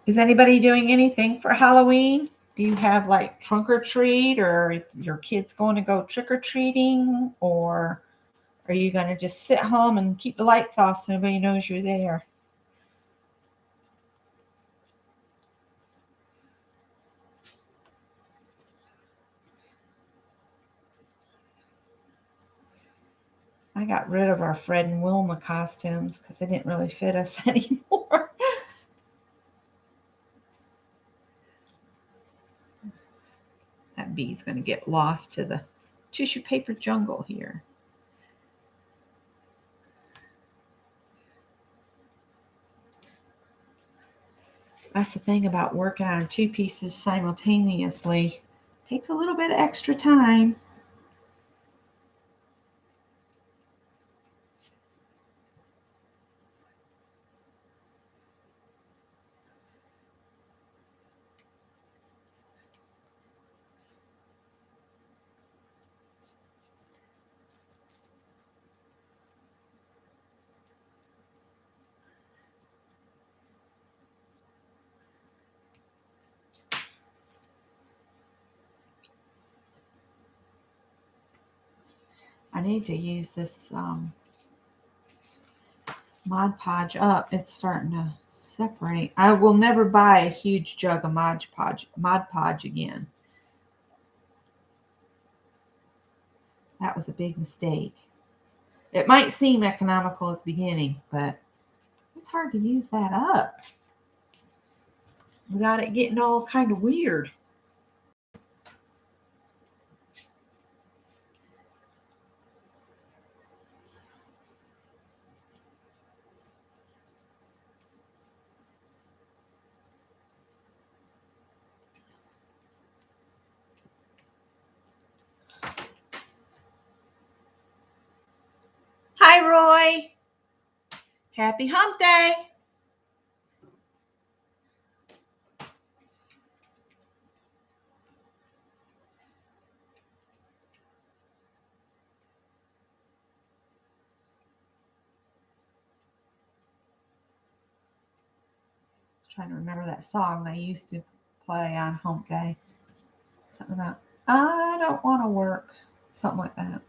Is anybody doing anything for Halloween? Do you have like trunk or treat, or your kids going to go trick or treating, or are you going to just sit home and keep the lights off so nobody knows you're there? I got rid of our Fred and Wilma costumes because they didn't really fit us anymore. That bee's going to get lost to the tissue paper jungle here. That's the thing about working on two pieces simultaneously. It takes a little bit of extra time. I need to use this Mod Podge up. It's starting to separate. I will never buy a huge jug of Mod Podge again. That was a big mistake. It might seem economical at the beginning, but it's hard to use that up without it getting all kind of weird. Hi, Roy. Happy hump day. Trying to remember that song I used to play on hump day. Something about, I don't want to work. Something like that.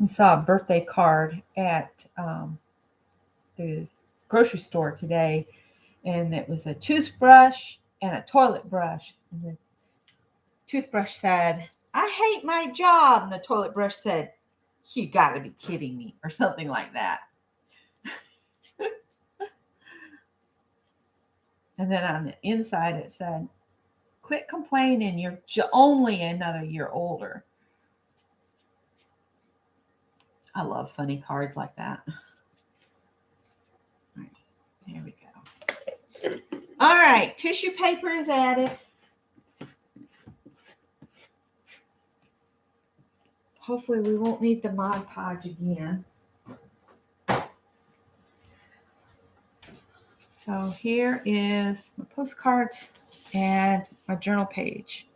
We saw a birthday card at the grocery store today, and it was a toothbrush and a toilet brush. And the toothbrush said, I hate my job. And the toilet brush said, you got to be kidding me, or something like that. And then on the inside, it said, quit complaining. You're only another year older. I love funny cards like that. All right, there we go. All right, tissue paper is added. Hopefully we won't need the Mod Podge again. So here is my postcards add a journal page.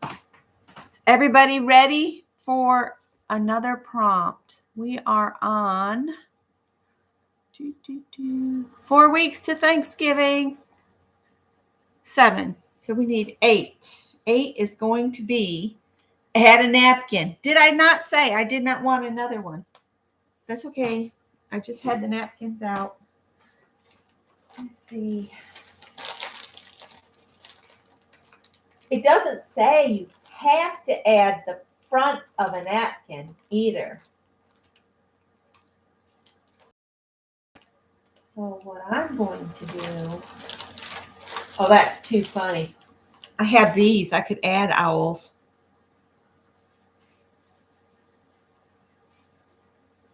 Is everybody ready for another prompt? We are on 4 weeks to Thanksgiving. 7. So we need 8. 8 is going to be add a napkin. Did I not say I did not want another one? That's okay. I just had the napkins out. Let's see. It doesn't say you have to add the front of a napkin either. So what I'm going to do, oh, that's too funny. I have these. I could add owls.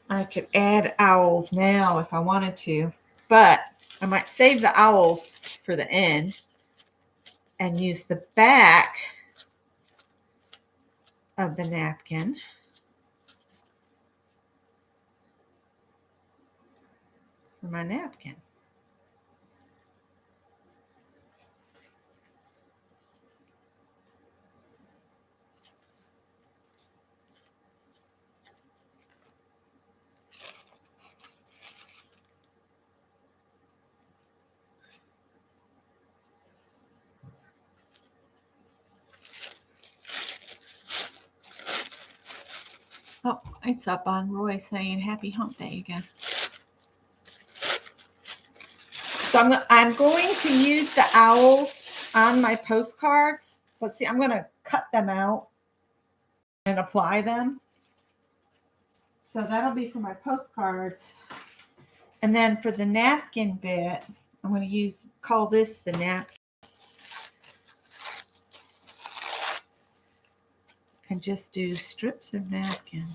I could add owls now if I wanted to, but I might save the owls for the end and use the back of the napkin for my napkin. Oh, it's up on Roy saying happy hump day again. So I'm going to use the owls on my postcards. Let's see, I'm going to cut them out and apply them. So that'll be for my postcards. And then for the napkin bit, I'm going to call this the napkin. And just do strips of napkin.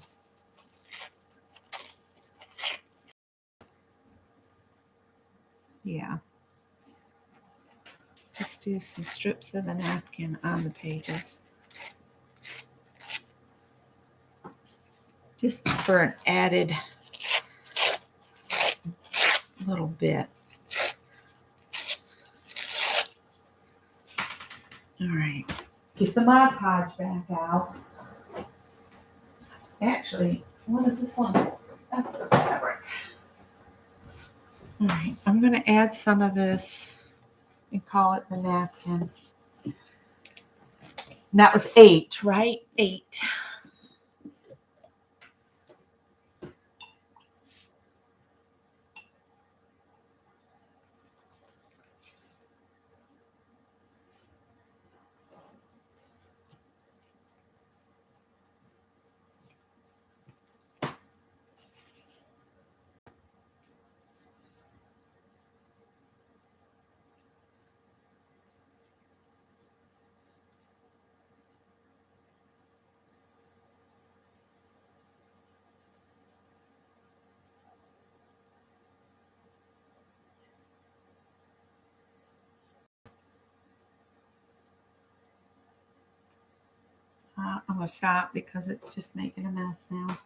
Yeah. Just do some strips of the napkin on the pages. Just for an added little bit. All right. Get the Mod Podge back out. Actually, what is this one? That's the fabric. All right. I'm going to add some of this and call it the napkin. And that was 8, right? 8. I'm going to stop because it's just making a mess now.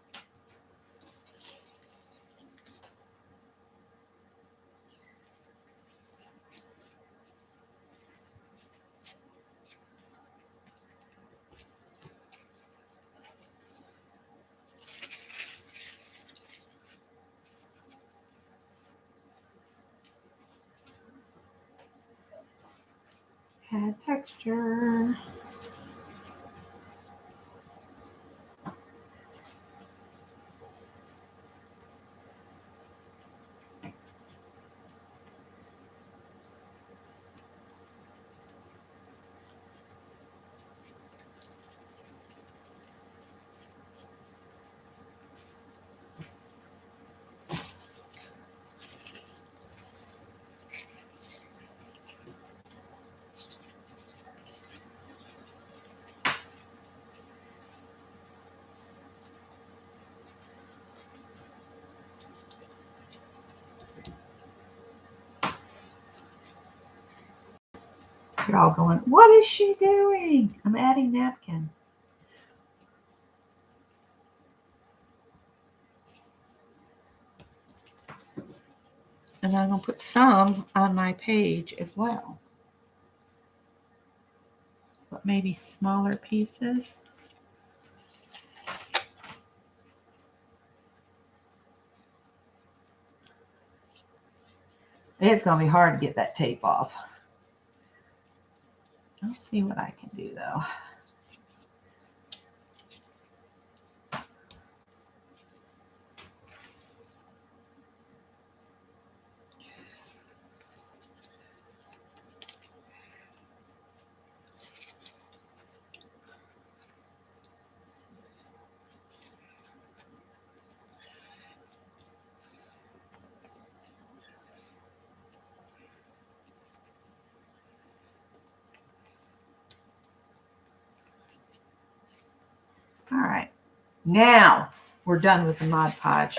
Add texture. You're all going, what is she doing? I'm adding napkin. And then I'm going to put some on my page as well. but maybe smaller pieces. It's going to be hard to get that tape off. Let's see what I can do though. All right, now we're done with the Mod Podge.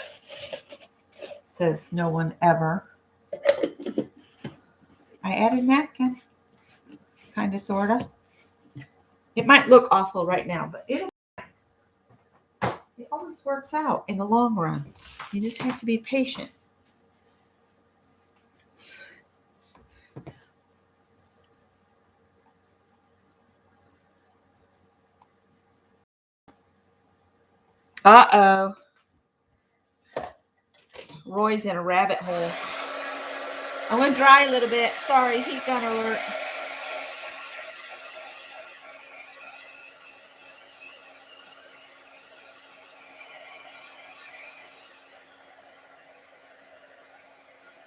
It says no one ever. I added napkin, kind of, sort of. It might look awful right now, but it always works out in the long run. You just have to be patient. Uh-oh. Roy's in a rabbit hole. I'm going to dry a little bit. Sorry, heat gun alert.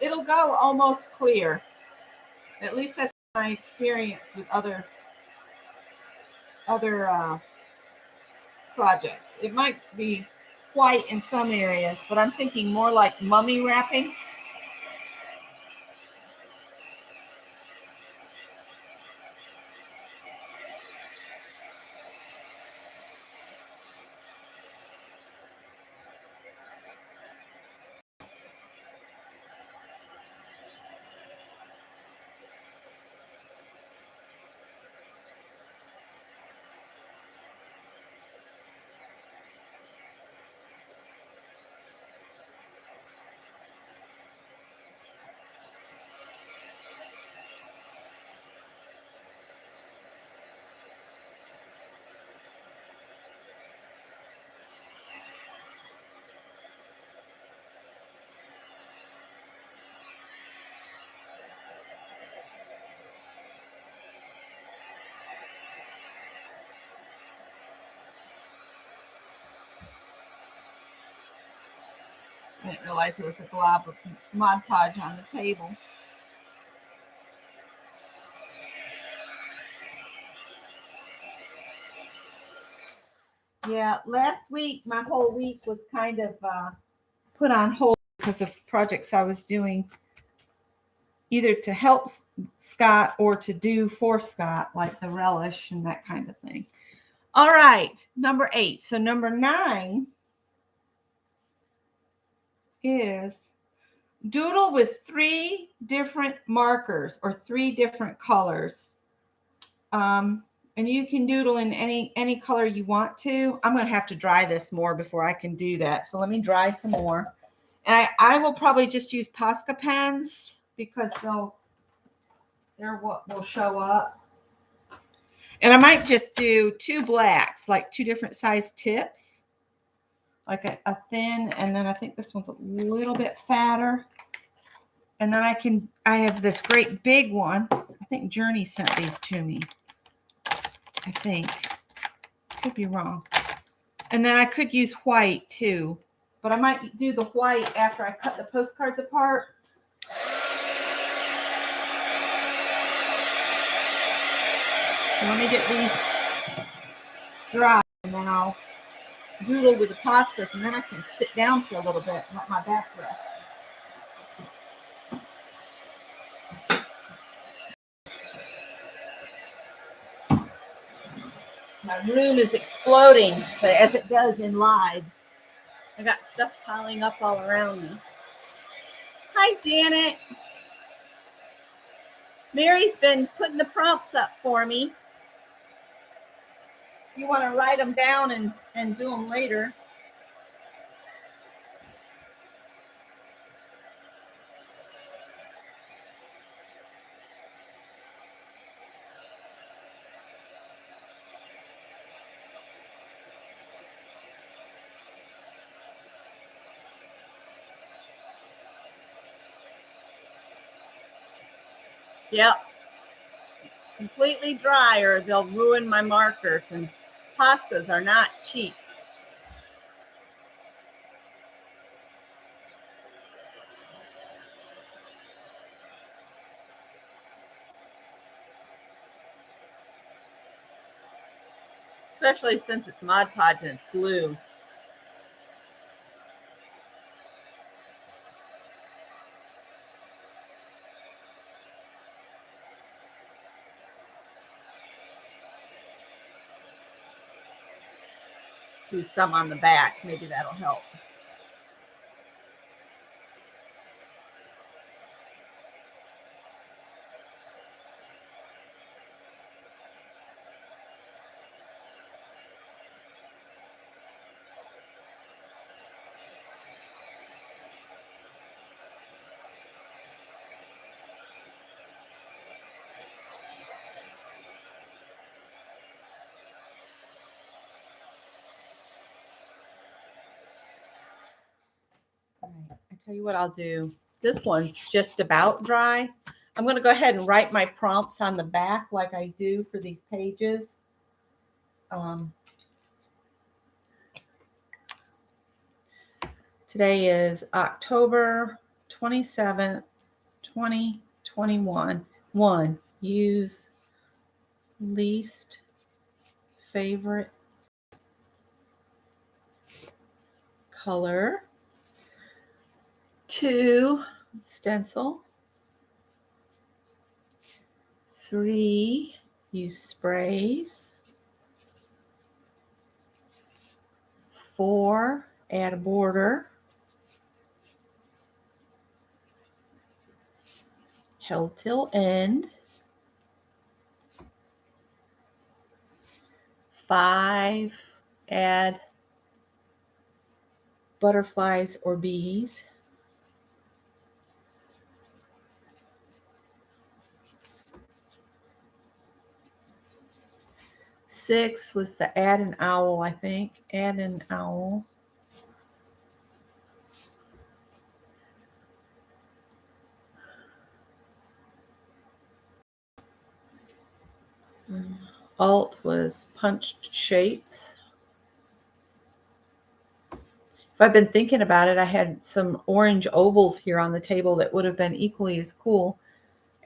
It'll go almost clear. At least that's my experience with other projects. It might be white in some areas, but I'm thinking more like mummy wrapping. I didn't realize there was a glob of Mod Podge on the table. Yeah, last week, my whole week was kind of put on hold because of projects I was doing, either to help Scott or to do for Scott, like the relish and that kind of thing. All right, number 8. So number 9 is doodle with 3 different markers or 3 different colors. And you can doodle in any color you want to. I'm going to have to dry this more before I can do that. So let me dry some more. And I will probably just use Posca pens because they're what will show up. And I might just do 2 blacks, like 2 different size tips, like a thin, and then I think this one's a little bit fatter. And then I have this great big one. I think Journey sent these to me. I think. Could be wrong. And then I could use white too, but I might do the white after I cut the postcards apart. So let me get these dry, and then I'll doodle with the pastas, and then I can sit down for a little bit and let my back rest. My room is exploding, but as it does in live, I got stuff piling up all around me. Hi, Janet. Mary's been putting the prompts up for me. You want to write them down and do them later. Yep. Completely dry or they'll ruin my markers, and Poscas are not cheap. Especially since it's Mod Podge and it's glue. Do some on the back. Maybe that'll help. All right, I tell you what I'll do. This one's just about dry. I'm going to go ahead and write my prompts on the back like I do for these pages. Today is October 27th, 2021. 1. Use least favorite color. 2. Stencil. 3. Use sprays. 4. Add a border. Held till end. 5. Add butterflies or bees. 6 was the add an owl, I think. Add an owl. Alt was punched shapes. If I've been thinking about it, I had some orange ovals here on the table that would have been equally as cool.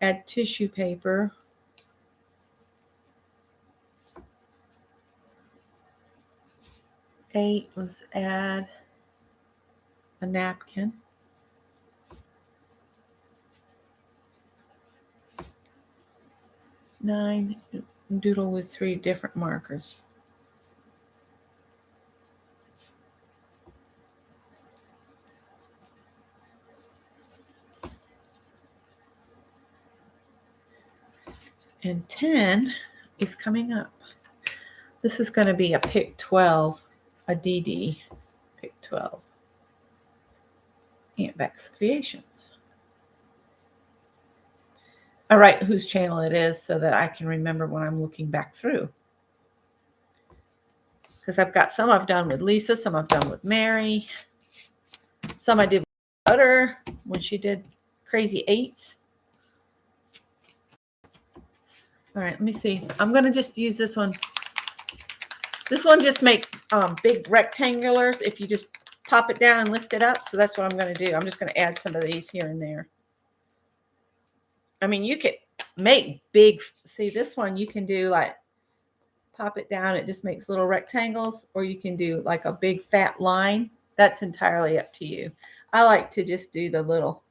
Add tissue paper. Eight was add a napkin. 9, doodle with 3 different markers. And 10 is coming up. This is going to be a pick 12, a DD, pick 12. Aunt Beck's Creations. I write whose channel it is so that I can remember when I'm looking back through. Because I've got some I've done with Lisa, some I've done with Mary, some I did with Butter when she did Crazy Eights. All right, let me see. I'm going to just use this one. This one just makes big rectangulars if you just pop it down and lift it up. So that's what I'm going to do. I'm just going to add some of these here and there. I mean, you could make big, see this one, you can do like, pop it down. It just makes little rectangles, or you can do like a big fat line. That's entirely up to you. I like to just do the little.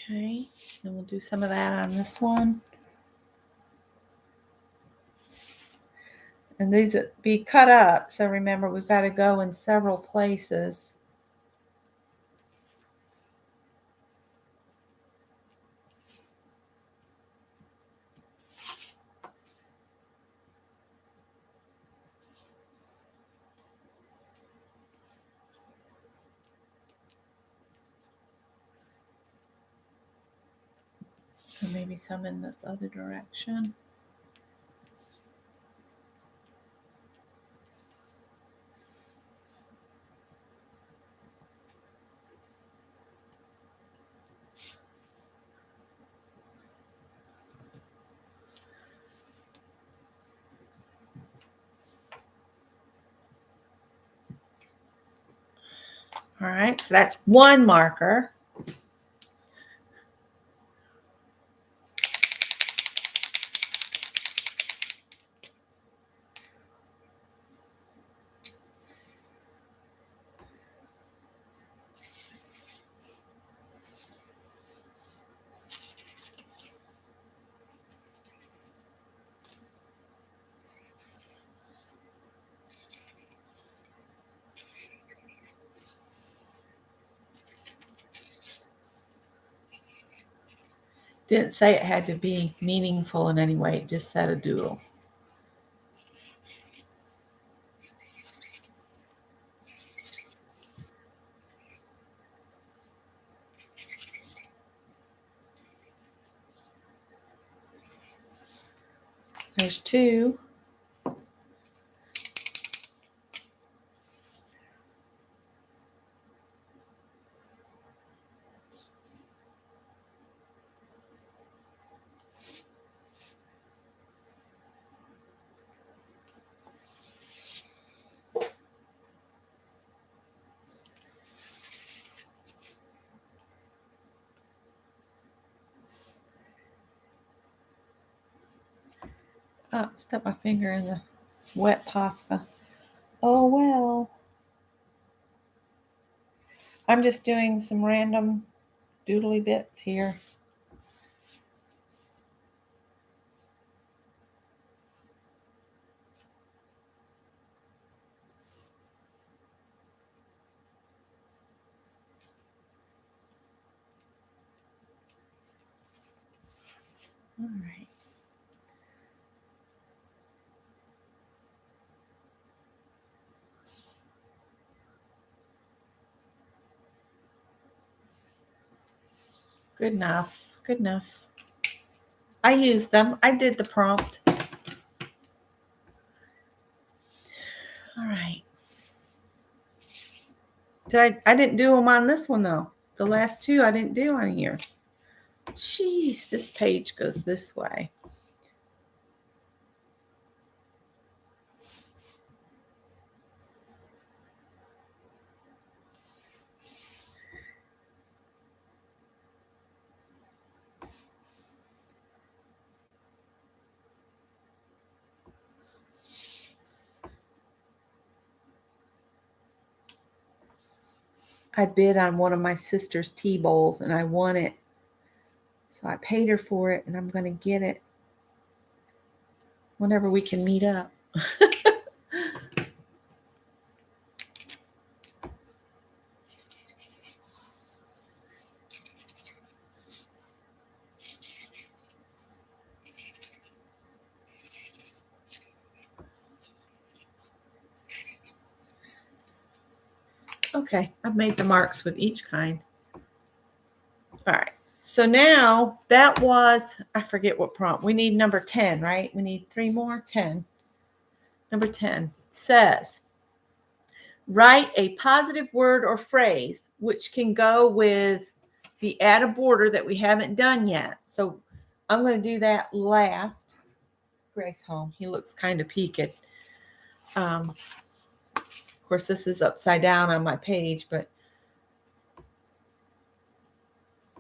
Okay, and we'll do some of that on this one. And these will be cut up. So remember, we've got to go in several places. And maybe some in this other direction. All right, so that's one marker. Didn't say it had to be meaningful in any way. It just said a doodle. There's two. Oh, stuck my finger in the wet pasta. Oh, well. I'm just doing some random doodly bits here. All right. Good enough. Good enough. I used them. I did the prompt. All right. I didn't do them on this one though. The last two I didn't do on here. Jeez, this page goes this way. I bid on one of my sister's tea bowls and I won it. So I paid her for it and I'm going to get it whenever we can meet up. Okay, I've made the marks with each kind. All right. So now that was, I forget what prompt. We need number 10, right? We need 3 more. 10. Number 10 says, write a positive word or phrase which can go with the add a border that we haven't done yet. So I'm going to do that last. Greg's home. He looks kind of peaked. Of course, this is upside down on my page, but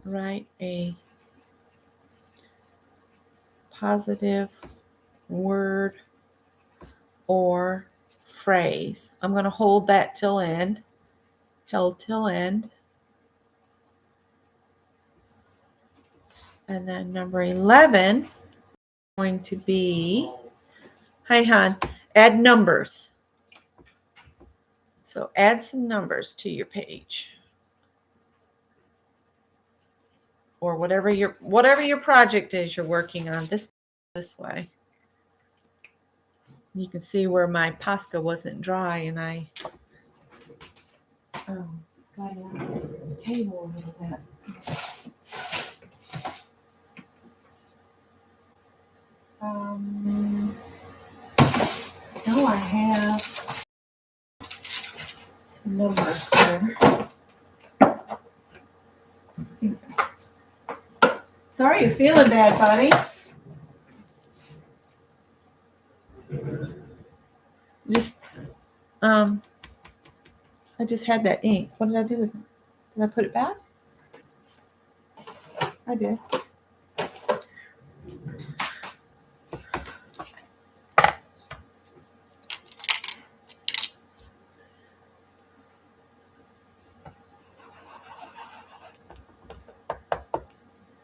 write a positive word or phrase. I'm going to hold that till end. Held till end. And then number 11 is going to be, hi, hon, add numbers. So add some numbers to your page. Or whatever your project is you're working on this way. You can see where my pasta wasn't dry and I got it on the table a little bit. No, I have some numbers here. Sorry you're feeling bad, buddy. I just had that ink. What did I do with it? Did I put it back? I did.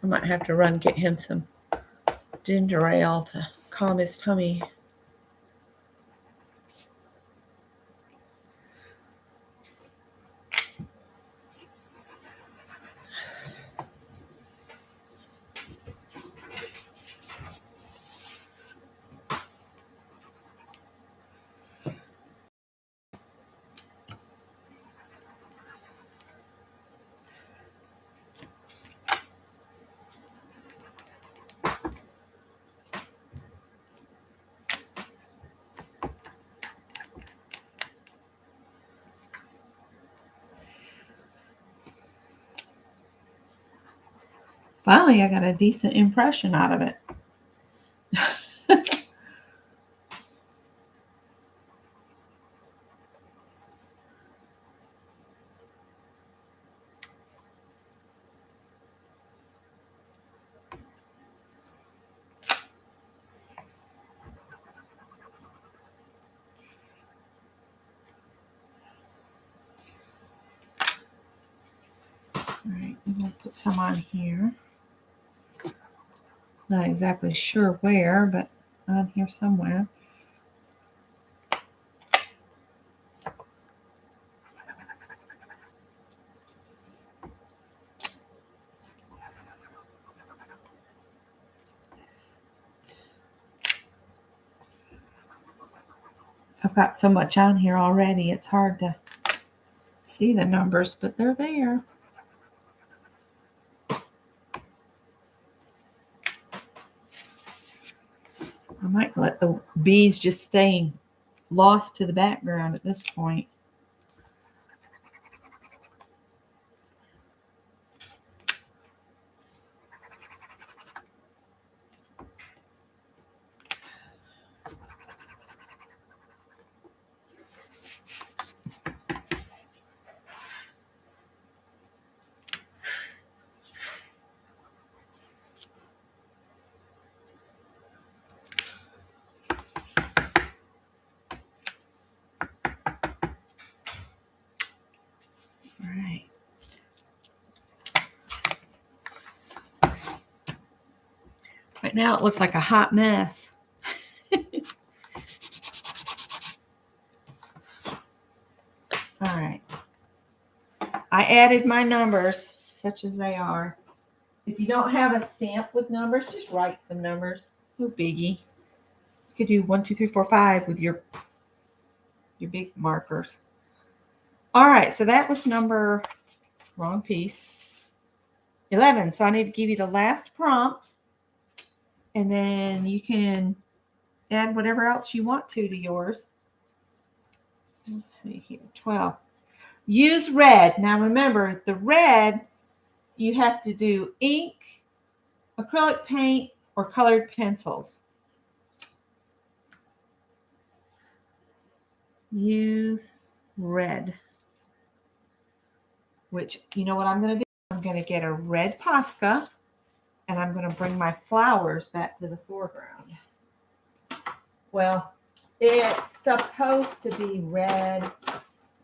I might have to run get him some ginger ale to calm his tummy. Finally, I got a decent impression out of it. All right, I'm going to put some on here. Not exactly sure where, but on here somewhere. I've got so much on here already, it's hard to see the numbers, but they're there. I might let the bees just stay lost to the background at this point. All right. Right now it looks like a hot mess. All right. I added my numbers, such as they are. If you don't have a stamp with numbers, just write some numbers. No biggie. You could do 1, 2, 3, 4, 5 with your big markers. All right, so that was number, wrong piece, 11. So I need to give you the last prompt, and then you can add whatever else you want to yours. Let's see here, 12. Use red. Now remember, the red, you have to do ink, acrylic paint, or colored pencils. Use red. Which, you know what I'm going to do? I'm going to get a red Posca, and I'm going to bring my flowers back to the foreground. Well, it's supposed to be red.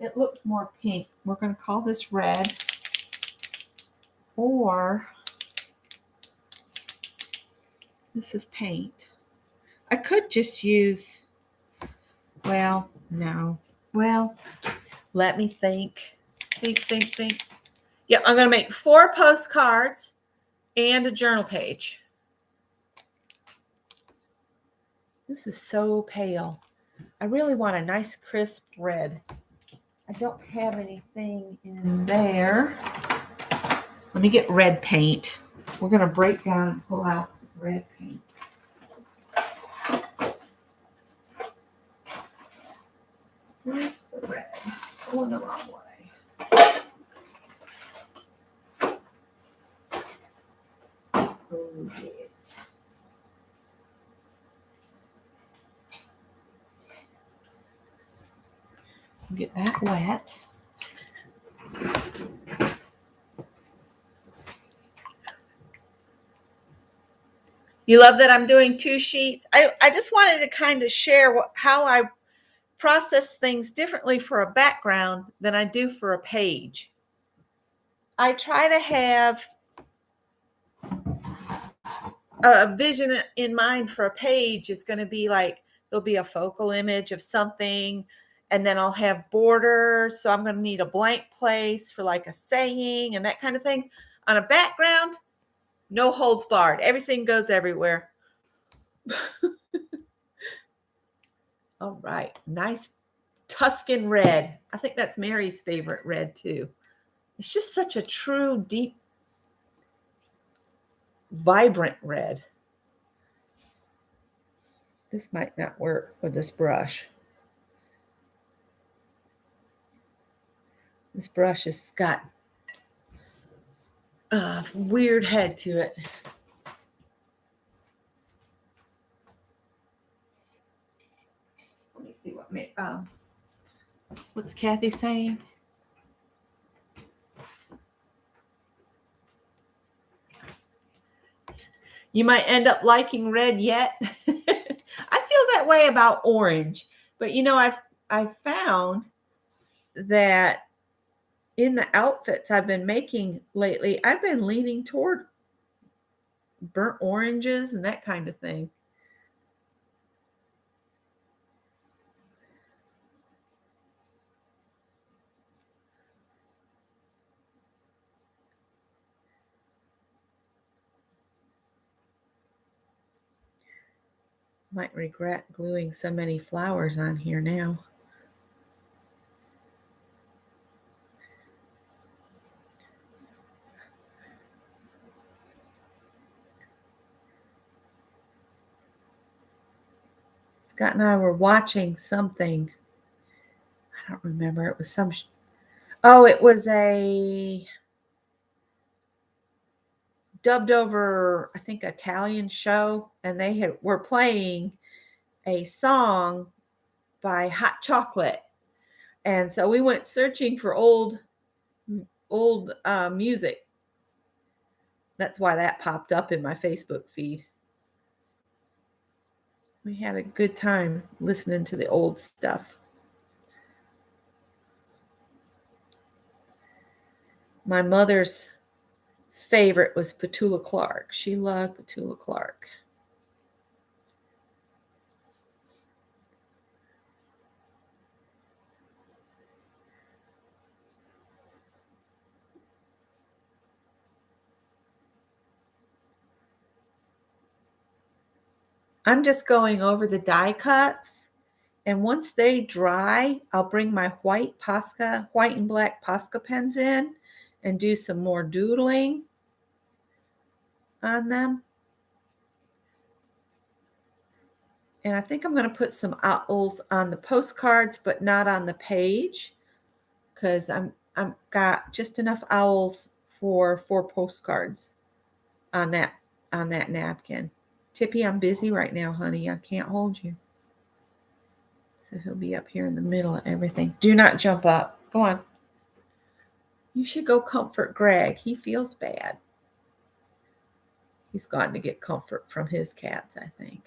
It looks more pink. We're going to call this red. Or this is paint. I could just use, well, no. Well, let me think. Think. Yeah, I'm going to make 4 postcards and a journal page. This is so pale. I really want a nice crisp red. I don't have anything in there. Let me get red paint. We're going to break down and pull out some red paint. Where's the red? Going the wrong way. Oh, yes. Get that wet. You love that I'm doing 2 sheets? I just wanted to kind of share how I process things differently for a background than I do for a page. I try to have a vision in mind for a page. Is going to be like there'll be a focal image of something, and then I'll have borders. So I'm going to need a blank place for like a saying and that kind of thing. On a background, no holds barred. Everything goes everywhere. All right. Nice Tuscan red. I think that's Mary's favorite red too. It's just such a true, deep, vibrant red. This might not work with this brush. This brush has got a weird head to it. Let me see what's Kathy saying? You might end up liking red yet. I feel that way about orange, but you know, I've found that in the outfits I've been making lately, I've been leaning toward burnt oranges and that kind of thing. Might regret gluing so many flowers on here now. Scott and I were watching something. I don't remember. It was it was a dubbed over, I think, Italian show, and they were playing a song by Hot Chocolate. And so we went searching for old music. That's why that popped up in my Facebook feed. We had a good time listening to the old stuff. My mother's favorite was Petula Clark. She loved Petula Clark. I'm just going over the die cuts, and once they dry, I'll bring my white and black Posca pens in and do some more doodling on them. And I think I'm going to put some owls on the postcards, but not on the page, because I'm got just enough owls for 4 postcards on that napkin. Tippy, I'm busy right now, honey. I can't hold you. So he'll be up here in the middle of everything. Do not jump up. Go on. You should go comfort Greg. He feels bad. He's gone to get comfort from his cats, I think.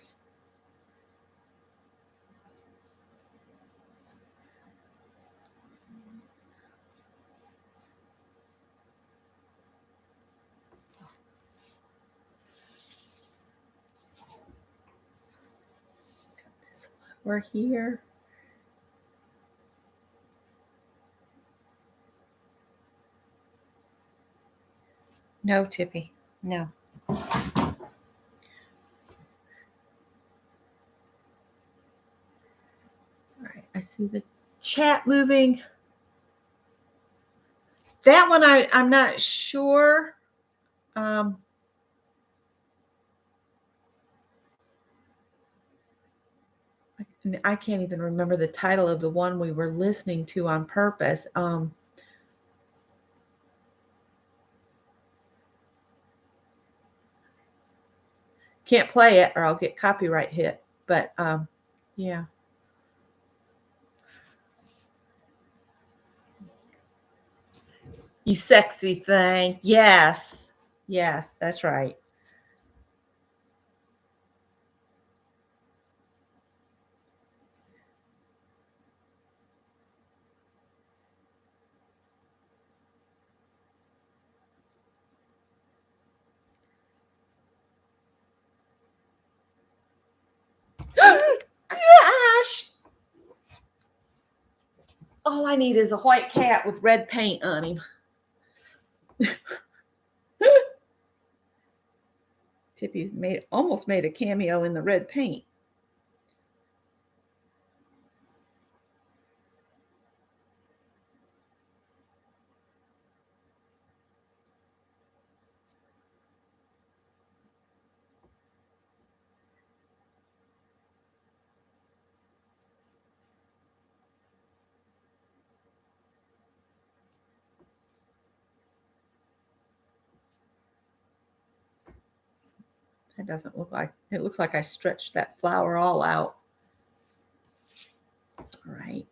We're here. No, Tippy. No. All right. I see the chat moving. That one I'm not sure. I And I can't even remember the title of the one we were listening to on purpose. Can't play it or I'll get copyright hit. But yeah. You sexy thing. Yes. Yes, that's right. Gosh. All I need is a white cat with red paint on him. Tippy's almost made a cameo in the red paint. It doesn't look like, it looks like I stretched that flower all out. All right.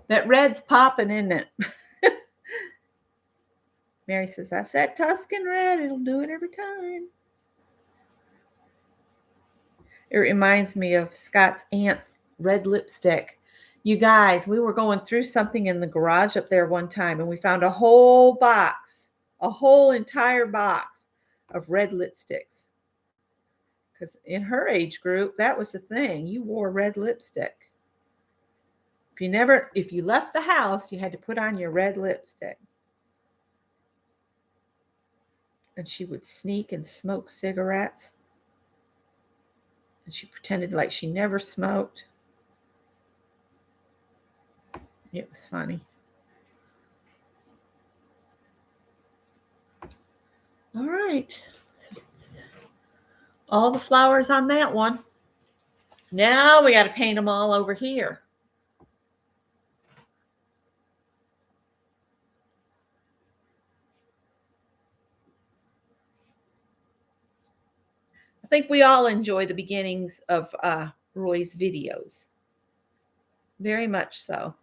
That red's popping, isn't it? Mary says, that's that Tuscan red. It'll do it every time. It reminds me of Scott's aunt's red lipstick. You guys, we were going through something in the garage up there one time and we found a whole box, a whole entire box of red lipsticks. Because in her age group, that was the thing. You wore red lipstick. If you left the house, you had to put on your red lipstick. And she would sneak and smoke cigarettes. And she pretended like she never smoked. It was funny. All right. So all the flowers on that one. Now we got to paint them all over here. I think we all enjoy the beginnings of Roy's videos. Very much so.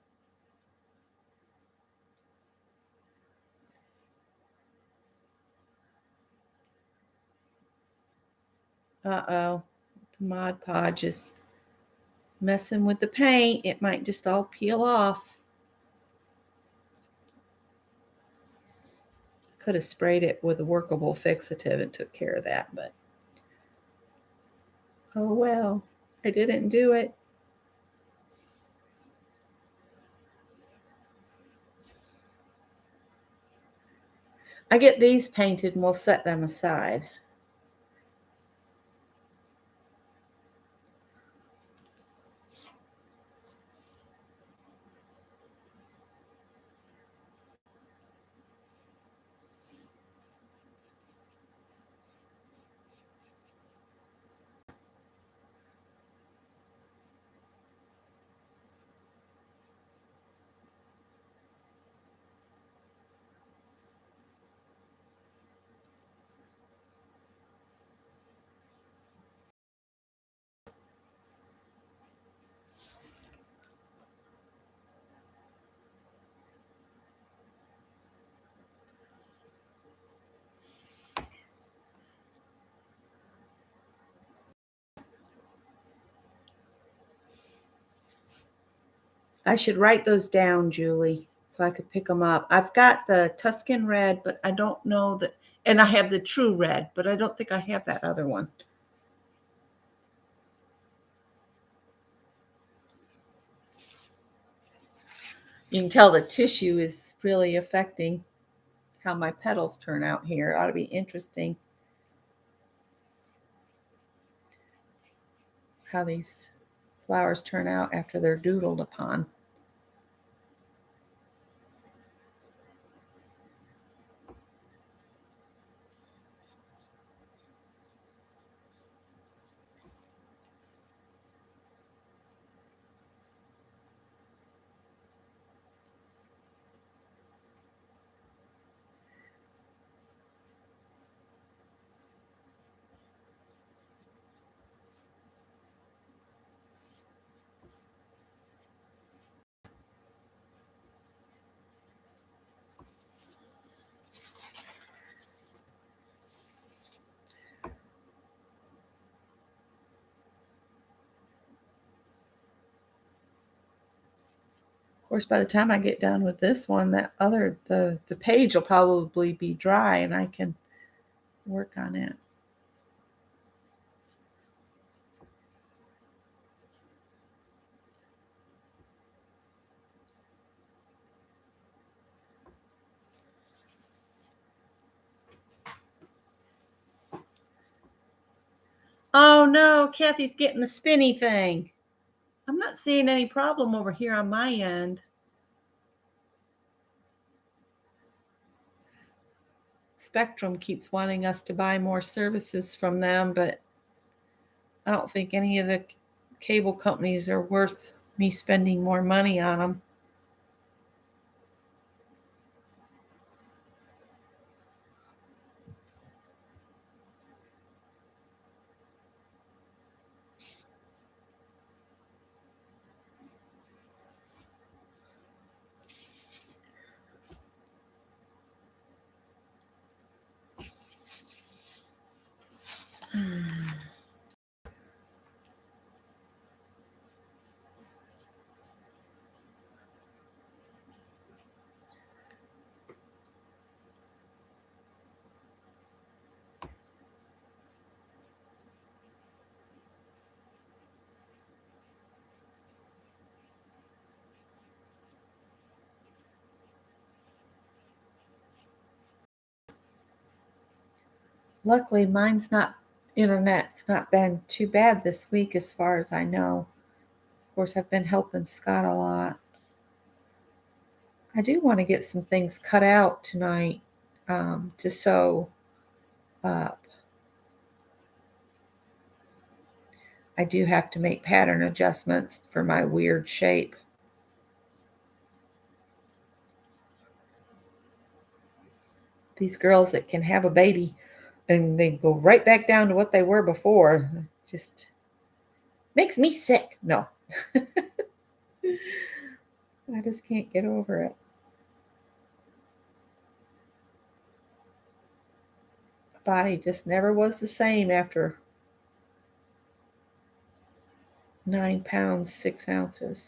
Uh-oh. The Mod Podge is messing with the paint. It might just all peel off. Could have sprayed it with a workable fixative and took care of that, but oh well, I didn't do it. I get these painted and we'll set them aside. I should write those down, Julie, so I could pick them up. I've got the Tuscan red, but I don't know that, and I have the true red, but I don't think I have that other one. You can tell the tissue is really affecting how my petals turn out here. It ought to be interesting how these flowers turn out after they're doodled upon. Of course, by the time I get done with this one, the page will probably be dry and I can work on it. Oh no, Kathy's getting the spinny thing. I'm not seeing any problem over here on my end. Spectrum keeps wanting us to buy more services from them, but I don't think any of the cable companies are worth me spending more money on them. Luckily, internet's not been too bad this week as far as I know. Of course, I've been helping Scott a lot. I do want to get some things cut out tonight to sew up. I do have to make pattern adjustments for my weird shape. These girls that can have a baby and they go right back down to what they were before just makes me sick. No. I just can't get over it. My body just never was the same after 9 pounds, 6 ounces.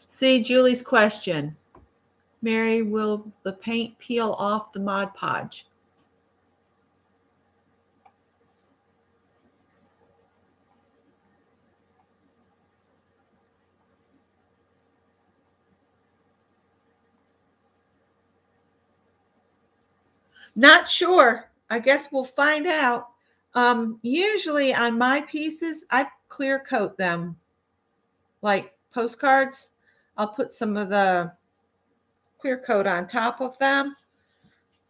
See Julie's question. Mary, will the paint peel off the Mod Podge? Not sure. I guess we'll find out. Usually on my pieces, I clear coat them like postcards. I'll put some of the clear coat on top of them.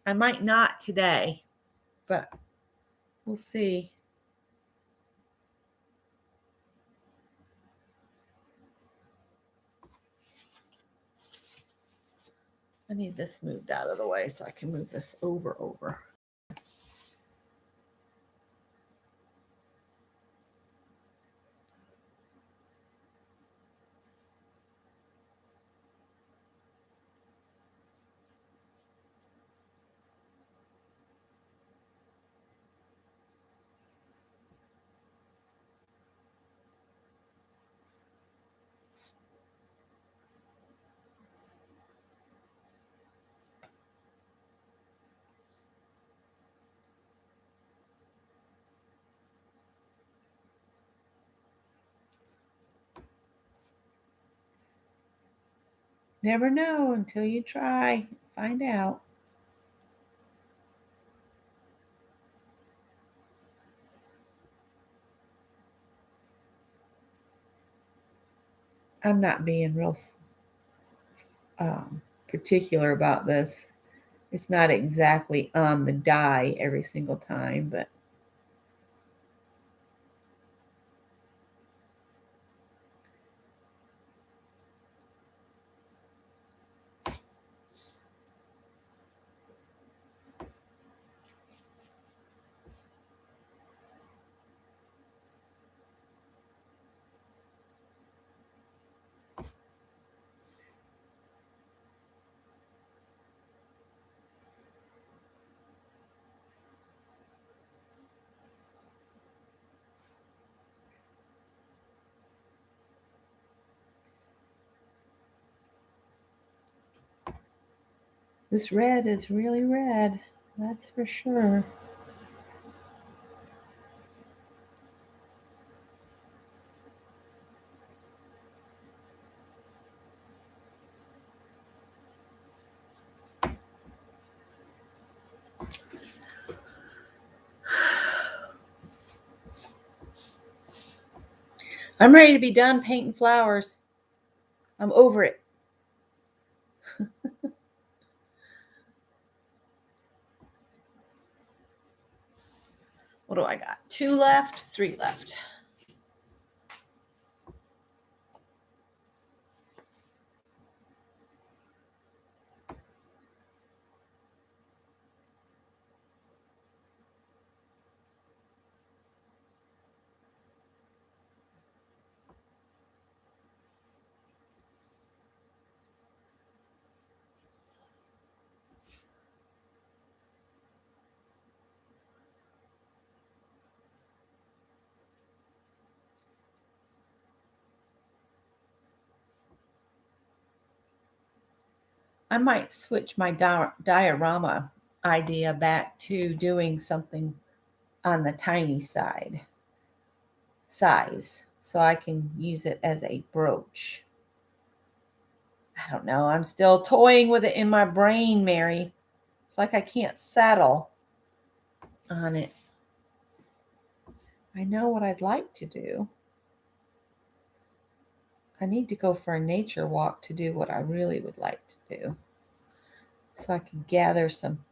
I might not today, but we'll see. I need this moved out of the way so I can move this over. Never know until you try. Find out. I'm not being real particular about this. It's not exactly on the die every single time, but this red is really red. That's for sure. I'm ready to be done painting flowers. I'm over it. What do I got? 2 left, 3 left. I might switch my diorama idea back to doing something on the tiny size so I can use it as a brooch. I don't know. I'm still toying with it in my brain, Mary. It's like I can't settle on it. I know what I'd like to do. I need to go for a nature walk to do what I really would like to do, so I can gather some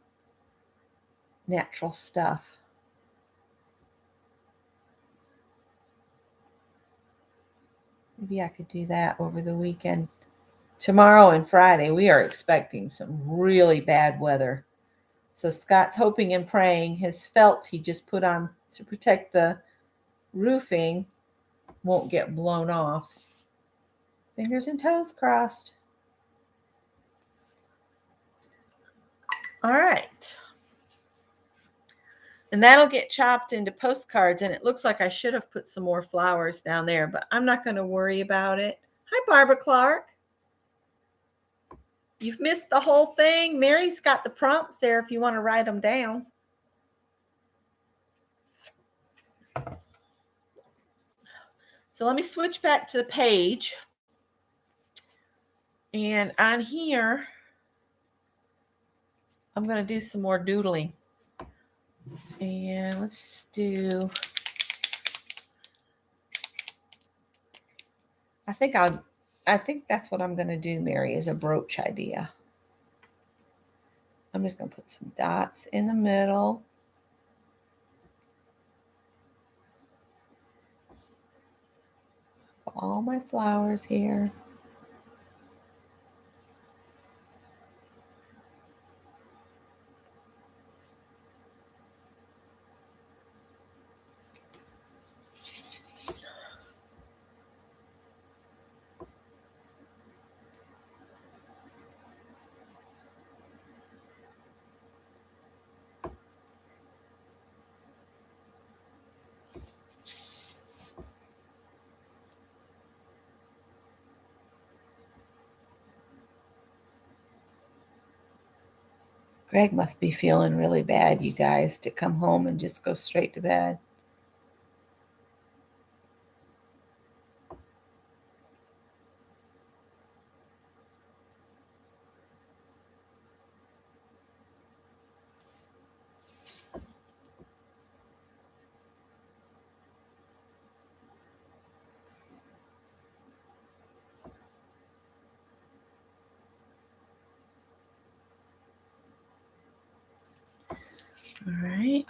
natural stuff. Maybe I could do that over the weekend. Tomorrow and Friday, we are expecting some really bad weather. So Scott's hoping and praying his felt he just put on to protect the roofing won't get blown off. Fingers and toes crossed. All right. And that'll get chopped into postcards. And it looks like I should have put some more flowers down there, but I'm not going to worry about it. Hi, Barbara Clark. You've missed the whole thing. Mary's got the prompts there if you want to write them down. So let me switch back to the page. And on here, I'm going to do some more doodling. And let's do, I think that's what I'm going to do, Mary, is a brooch idea. I'm just going to put some dots in the middle. All my flowers here. Greg must be feeling really bad, you guys, to come home and just go straight to bed. All right.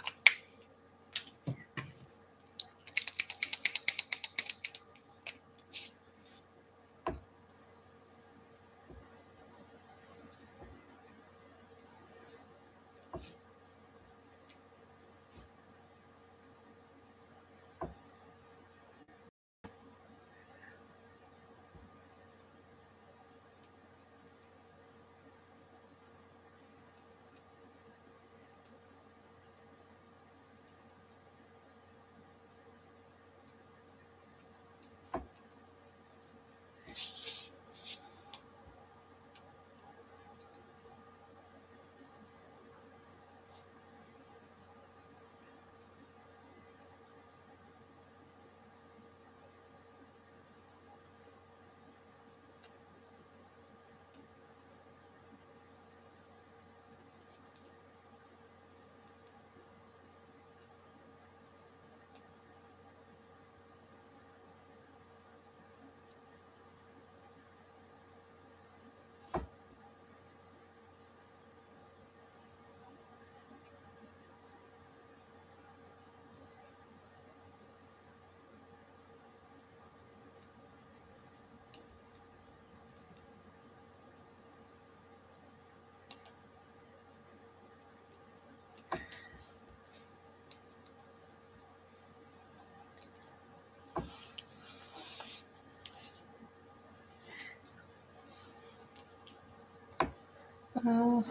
Oh.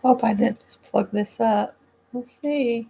Hope I didn't just plug this up. We'll see.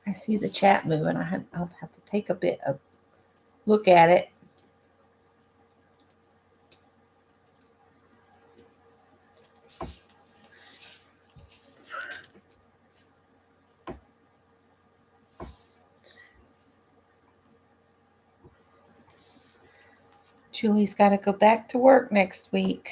I see the chat moving. I'll have to take a bit of look at it. Julie's got to go back to work next week.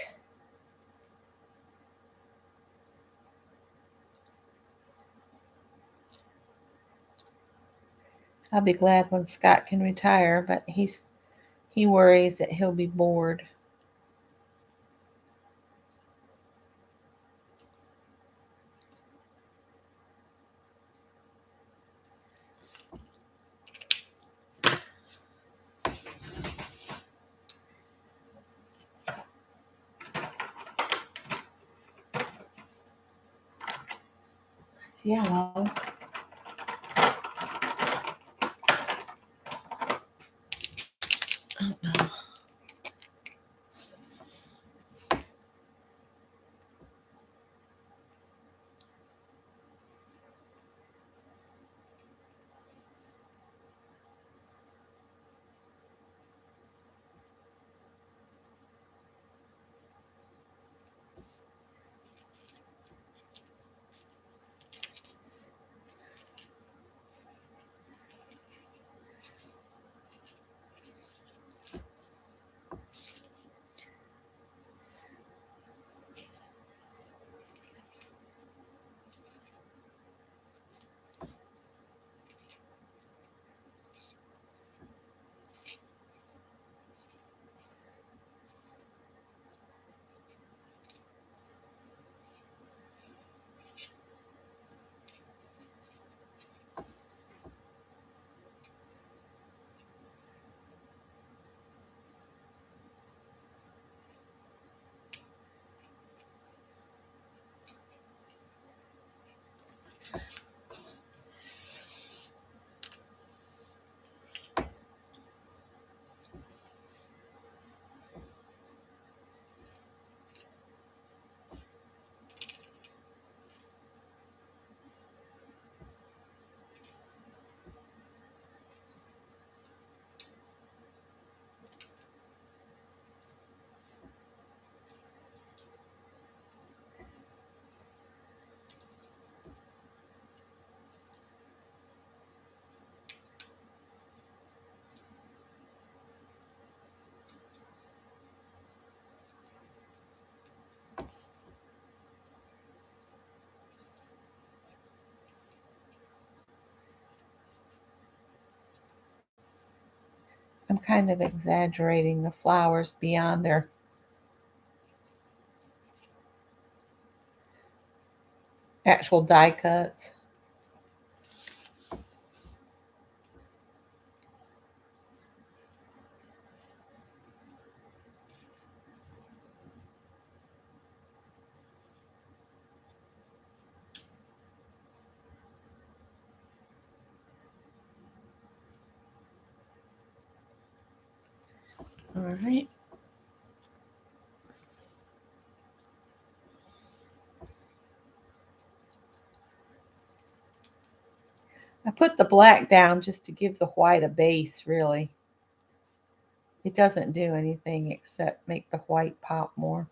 I'll be glad when Scott can retire, but he worries that he'll be bored. It's yellow. Oh no. I'm kind of exaggerating the flowers beyond their actual die cuts. All right. I put the black down just to give the white a base, really. It doesn't do anything except make the white pop more.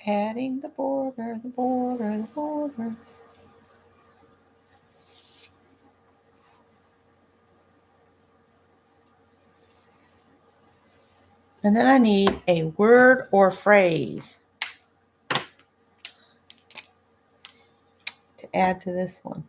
Adding the border, the border, the border. And then I need a word or phrase to add to this one.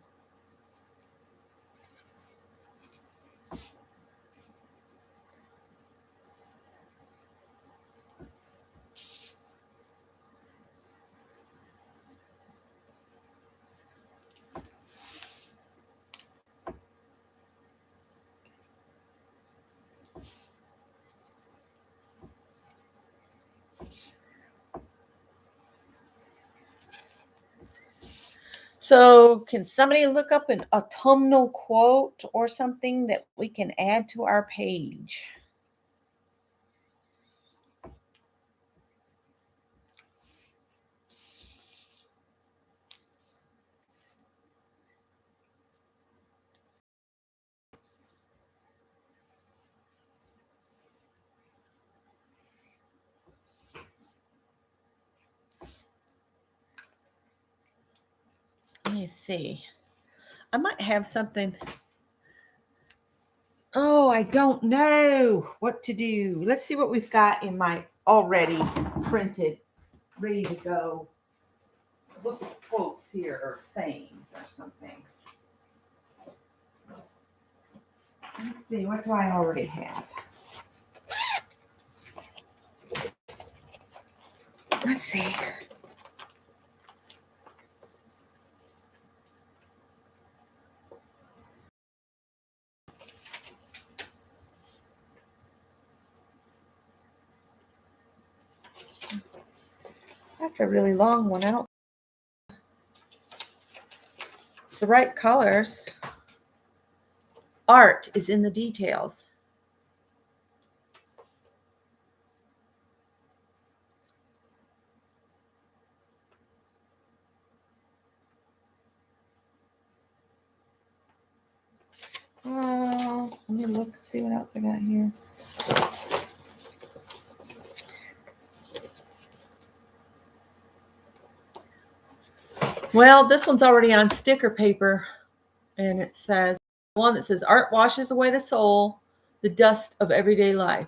So, can somebody look up an autumnal quote or something that we can add to our page? Let me see. I might have something. Oh, I don't know what to do. Let's see what we've got in my already printed, ready to go. Look at quotes here or sayings or something. Let's see, what do I already have? Let's see. That's a really long one. I don't. It's the right colors. Art is in the details. Oh, let me look, see what else I got here. Well, this one's already on sticker paper, and it says, one that says, art washes away the soul, the dust of everyday life.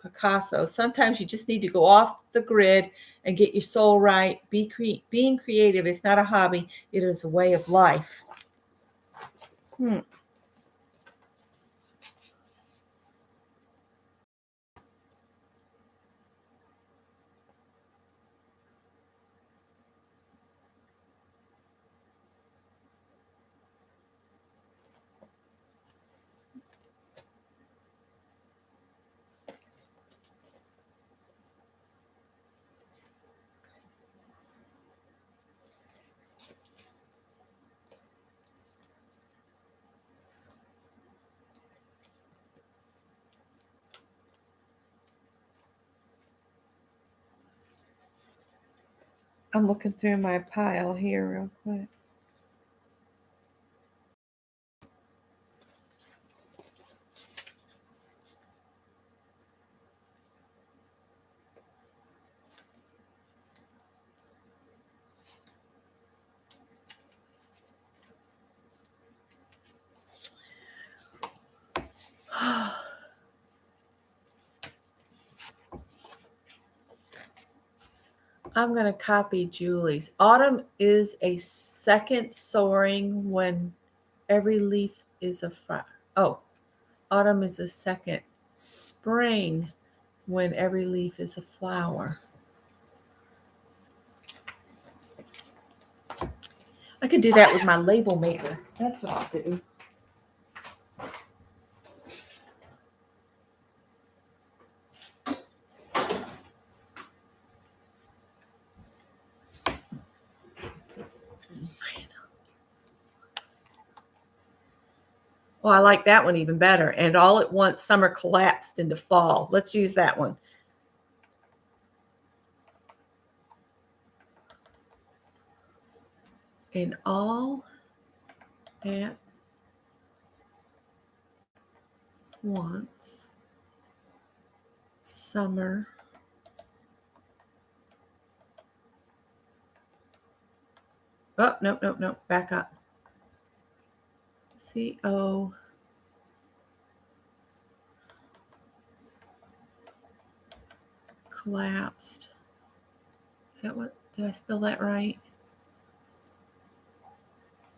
Picasso. Sometimes you just need to go off the grid and get your soul right. Being creative is not a hobby, it is a way of life. I'm looking through my pile here real quick. I'm going to copy Julie's. Autumn is a second soaring when every leaf is a flower. Oh, autumn is a second spring when every leaf is a flower. I could do that with my label maker. That's what I'll do. Well, I like that one even better. And all at once, summer collapsed into fall. Let's use that one. And all at once, summer oh, no, back up. C-O collapsed. Is that what, did I spell that right?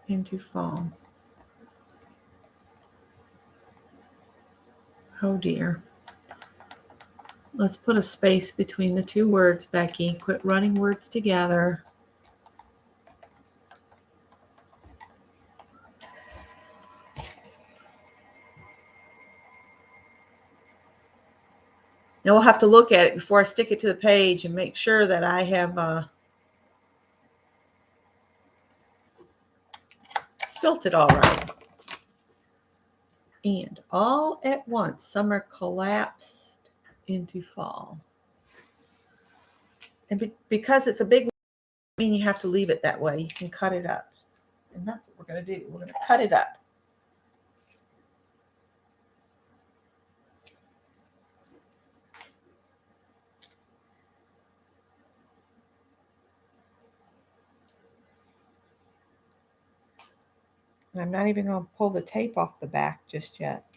Into fall. Oh dear. Let's put a space between the two words, Becky. Quit running words together. Now we'll have to look at it before I stick it to the page and make sure that I have spelt it all right. And all at once, summer collapsed into fall. And because it's a big one, I mean you have to leave it that way. You can cut it up. And that's what we're going to do. We're going to cut it up. And I'm not even going to pull the tape off the back just yet.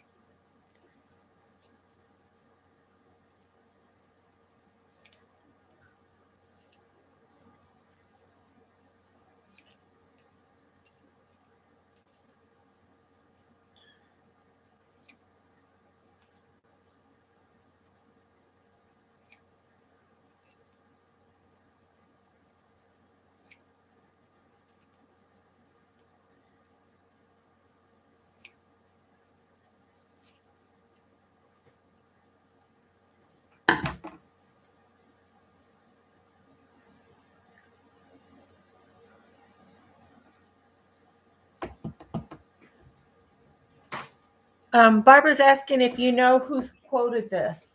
Barbara's asking if you know who's quoted this.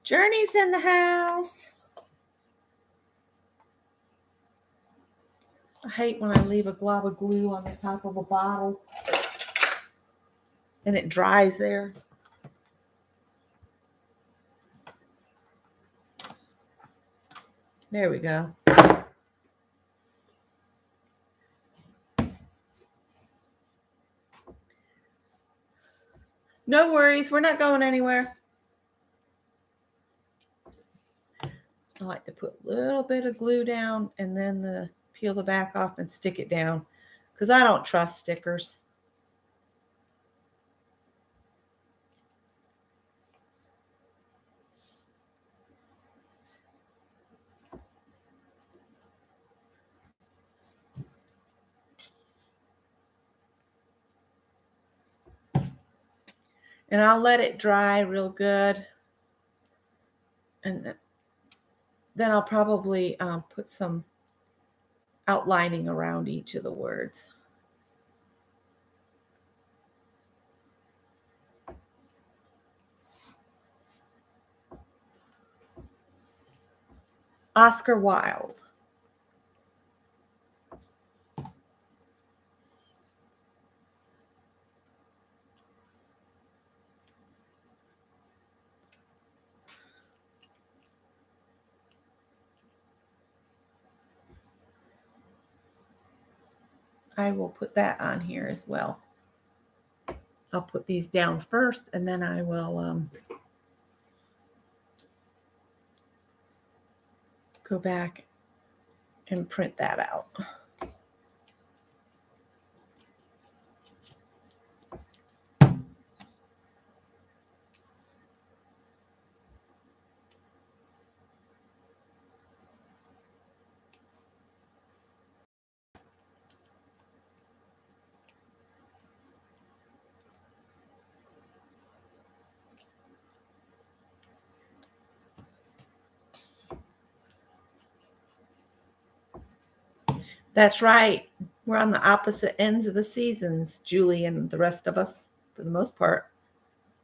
Journey's in the house. I hate when I leave a glob of glue on the top of a bottle and it dries there. There we go. No worries. We're not going anywhere. I like to put a little bit of glue down and then peel the back off and stick it down because I don't trust stickers. And I'll let it dry real good. And then I'll probably put some outlining around each of the words. Oscar Wilde. I will put that on here as well. I'll put these down first, and then I will go back and print that out. That's right. We're on the opposite ends of the seasons, Julie and the rest of us, for the most part.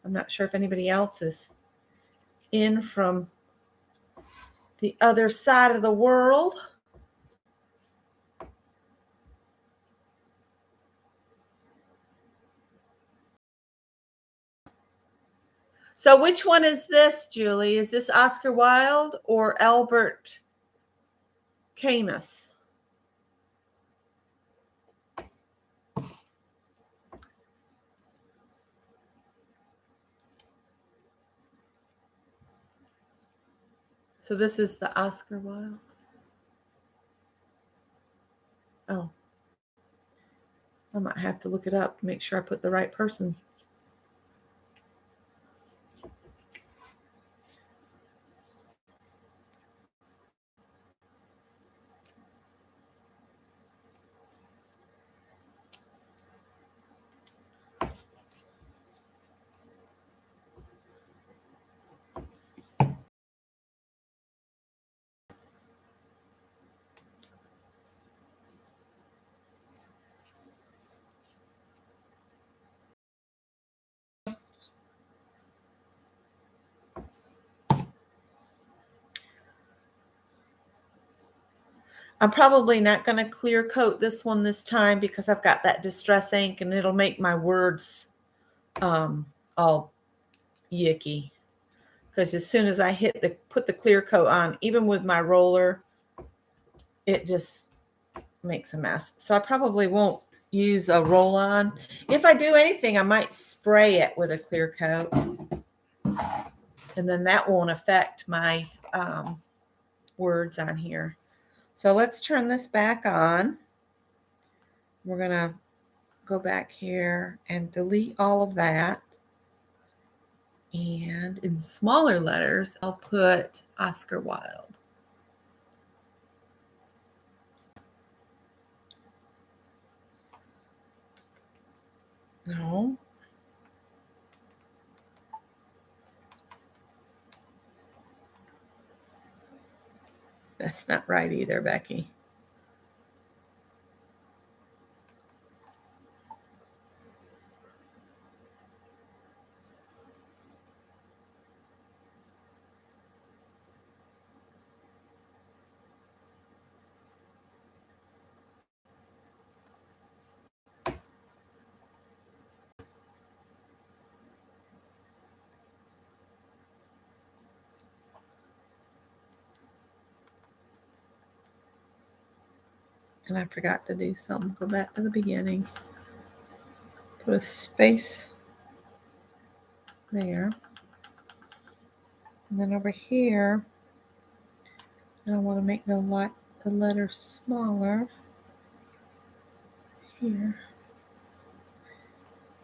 I'm not sure if anybody else is in from the other side of the world. So which one is this, Julie? Is this Oscar Wilde or Albert Camus? So this is the Oscar Wilde. Oh, I might have to look it up to make sure I put the right person. I'm probably not going to clear coat this one this time because I've got that distress ink and it'll make my words all yicky. Because as soon as I put the clear coat on, even with my roller, it just makes a mess. So I probably won't use a roll-on. If I do anything, I might spray it with a clear coat. And then that won't affect my words on here. So let's turn this back on. We're going to go back here and delete all of that. And in smaller letters, I'll put Oscar Wilde. No. That's not right either, Becky. And I forgot to do something. Go back to the beginning. Put a space there. And then over here, I want to make the letter smaller. Here.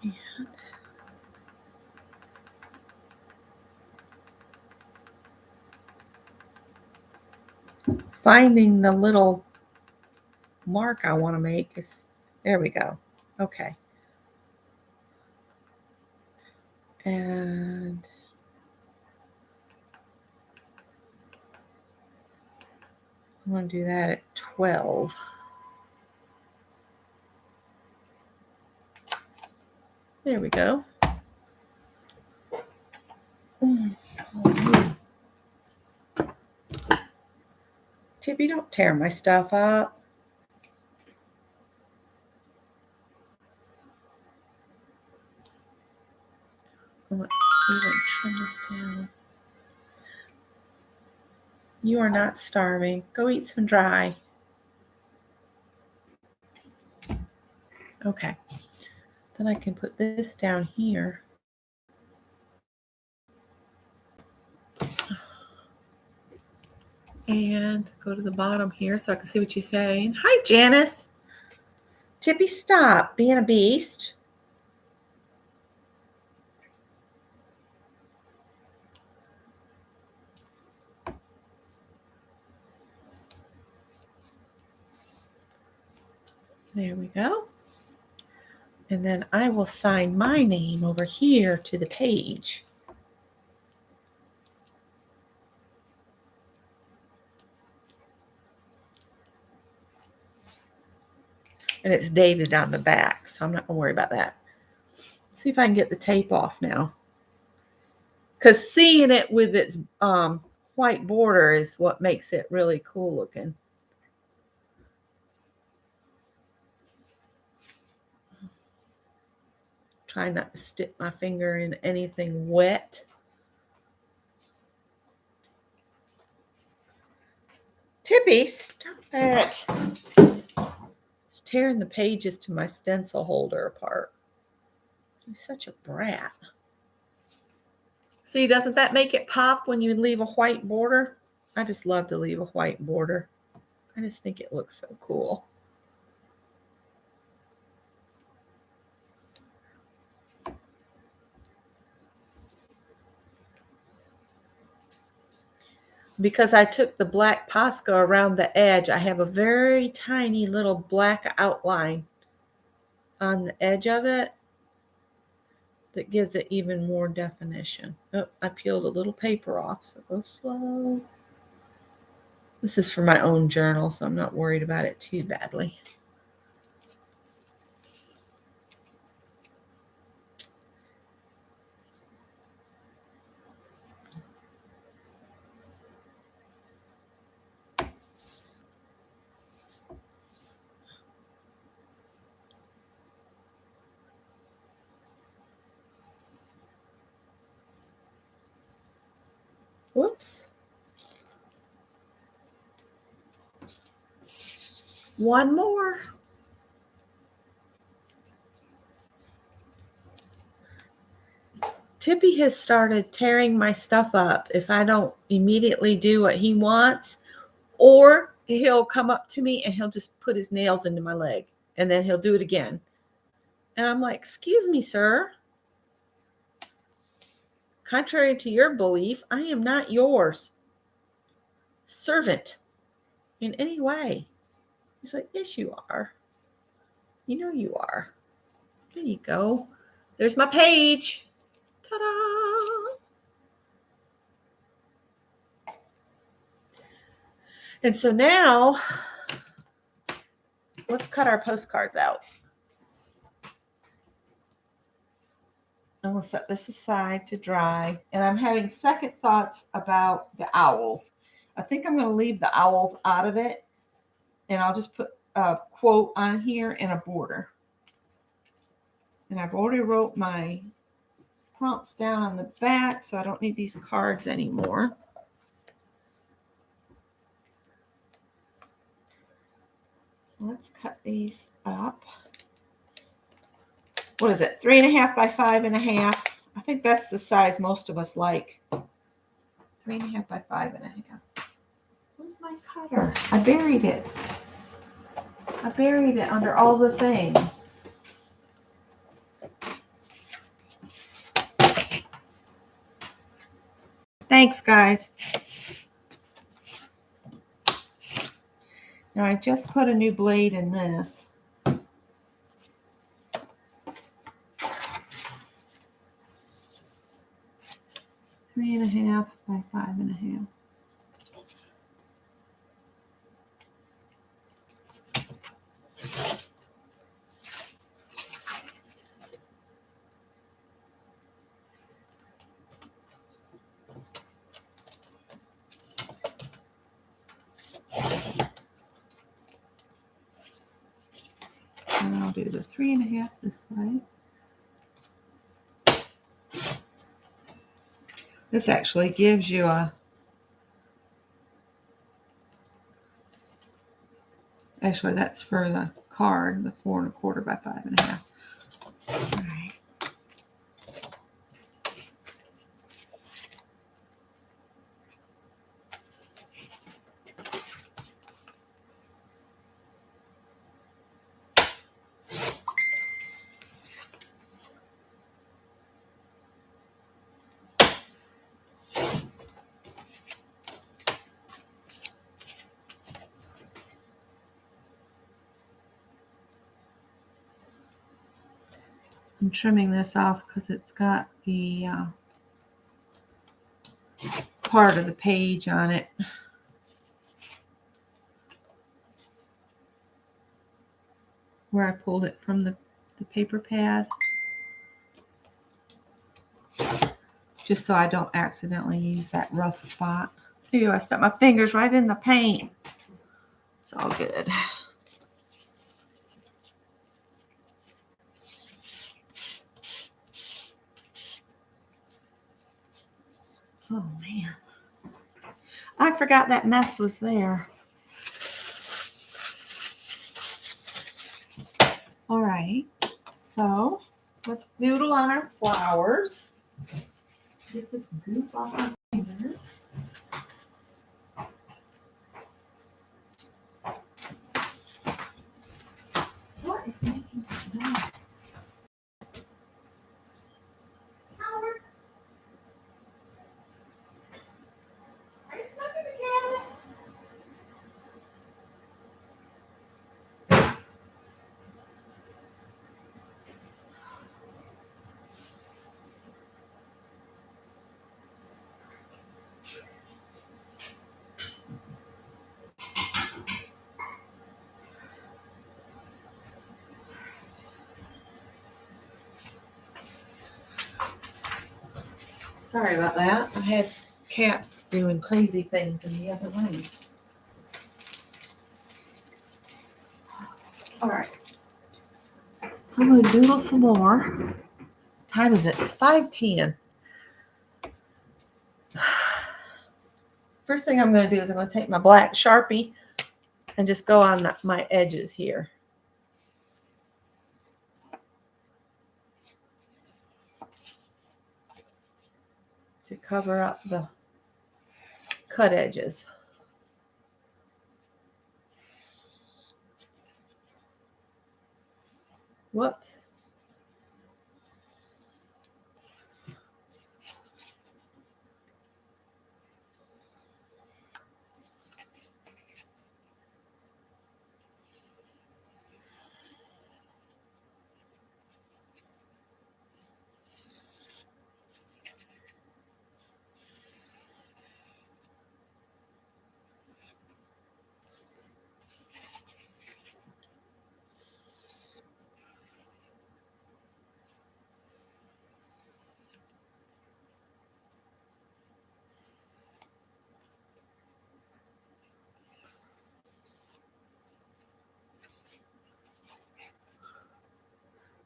And finding the little mark I want to make is, there we go. Okay. And I'm going to do that at 12. There we go. Tippy, don't tear my stuff up. I'm going to even trim this down. You are not starving. Go eat some dry. Okay. Then I can put this down here. And go to the bottom here so I can see what you're saying. Hi, Janice. Tippy, stop being a beast. There we go. And then I will sign my name over here to the page. And it's dated on the back, so I'm not going to worry about that. Let's see if I can get the tape off now. Because seeing it with its white border is what makes it really cool looking. Try not to stick my finger in anything wet. Tippy, stop it. It's tearing the pages to my stencil holder apart. He's such a brat. See, doesn't that make it pop when you leave a white border? I just love to leave a white border. I just think it looks so cool. Because I took the black Posca around the edge, I have a very tiny little black outline on the edge of it that gives it even more definition. Oh, I peeled a little paper off, so go slow. This is for my own journal, so I'm not worried about it too badly. Whoops. One more. Tippy has started tearing my stuff up if I don't immediately do what he wants, or he'll come up to me and he'll just put his nails into my leg and then he'll do it again. And I'm like, excuse me, sir. Contrary to your belief, I am not yours servant in any way. He's like, yes, you are. You know you are. There you go. There's my page. Ta-da! And so now, let's cut our postcards out. I'm going to set this aside to dry. And I'm having second thoughts about the owls. I think I'm going to leave the owls out of it. And I'll just put a quote on here and a border. And I've already wrote my prompts down on the back, so I don't need these cards anymore. So let's cut these up. What is it? 3.5 by 5.5. I think that's the size most of us like. 3.5 by 5.5. Where's my cutter? I buried it. I buried it under all the things. Thanks, guys. Now I just put a new blade in this. 3.5 by 5.5. And I'll do the 3.5 this way. This actually gives you a, actually that's for the card, the 4 1/4 by 5 1/2. All right. I'm trimming this off because it's got the part of the page on it. Where I pulled it from the paper pad. Just so I don't accidentally use that rough spot. Ew, I stuck my fingers right in the paint. It's all good. Oh, man. I forgot that mess was there. All right. So, let's doodle on our flowers. Get this goop off my fingers. What is making that noise? Howard? Are you stuck in the cabinet? Sorry about that. I had cats doing crazy things in the other room. All right. So I'm going to doodle some more. What time is it? It's 5:10. First thing I'm going to do is I'm going to take my black Sharpie and just go on my edges here. To cover up the cut edges. Whoops.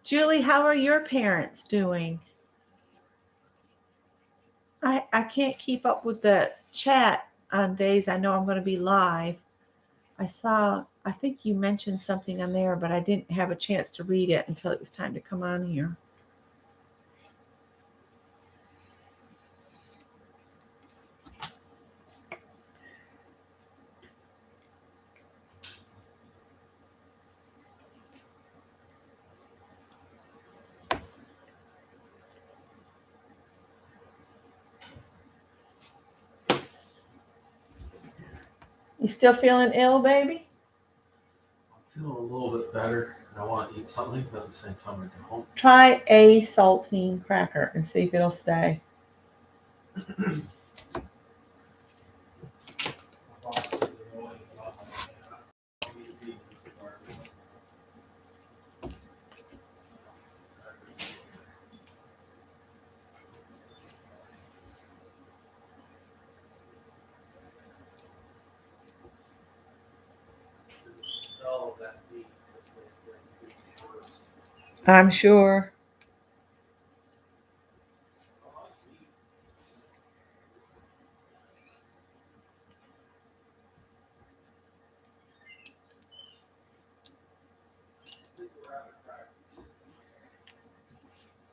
Julie, how are your parents doing? I can't keep up with the chat on days I know I'm going to be live. I think you mentioned something on there, but I didn't have a chance to read it until it was time to come on here. You still feeling ill, baby? I'm feeling a little bit better. I want to eat something, but at the same time, I get home. Try a saltine cracker and see if it'll stay. I'm sure.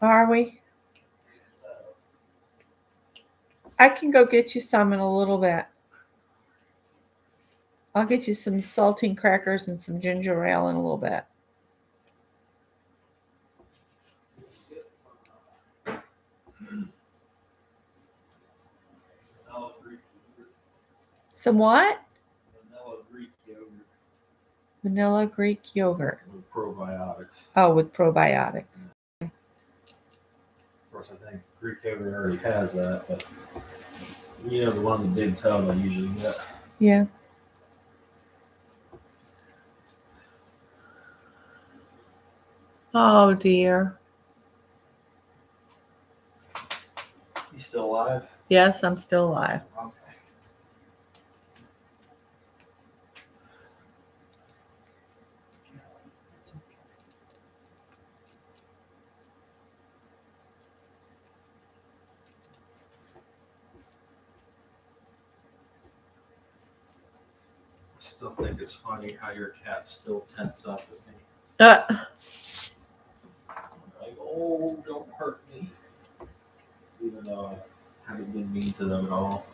Are we? I can go get you some in a little bit. I'll get you some saltine crackers and some ginger ale in a little bit. Some what? Vanilla Greek yogurt. With probiotics. Oh, with probiotics. Of course, I think Greek yogurt already has that, but the one in the big tub I usually get. Yeah. Oh dear. You still alive? Yes, I'm still alive. Okay. I still think it's funny how your cat still tense up at me. Like, oh, don't hurt me. Even though I haven't been mean to them at all.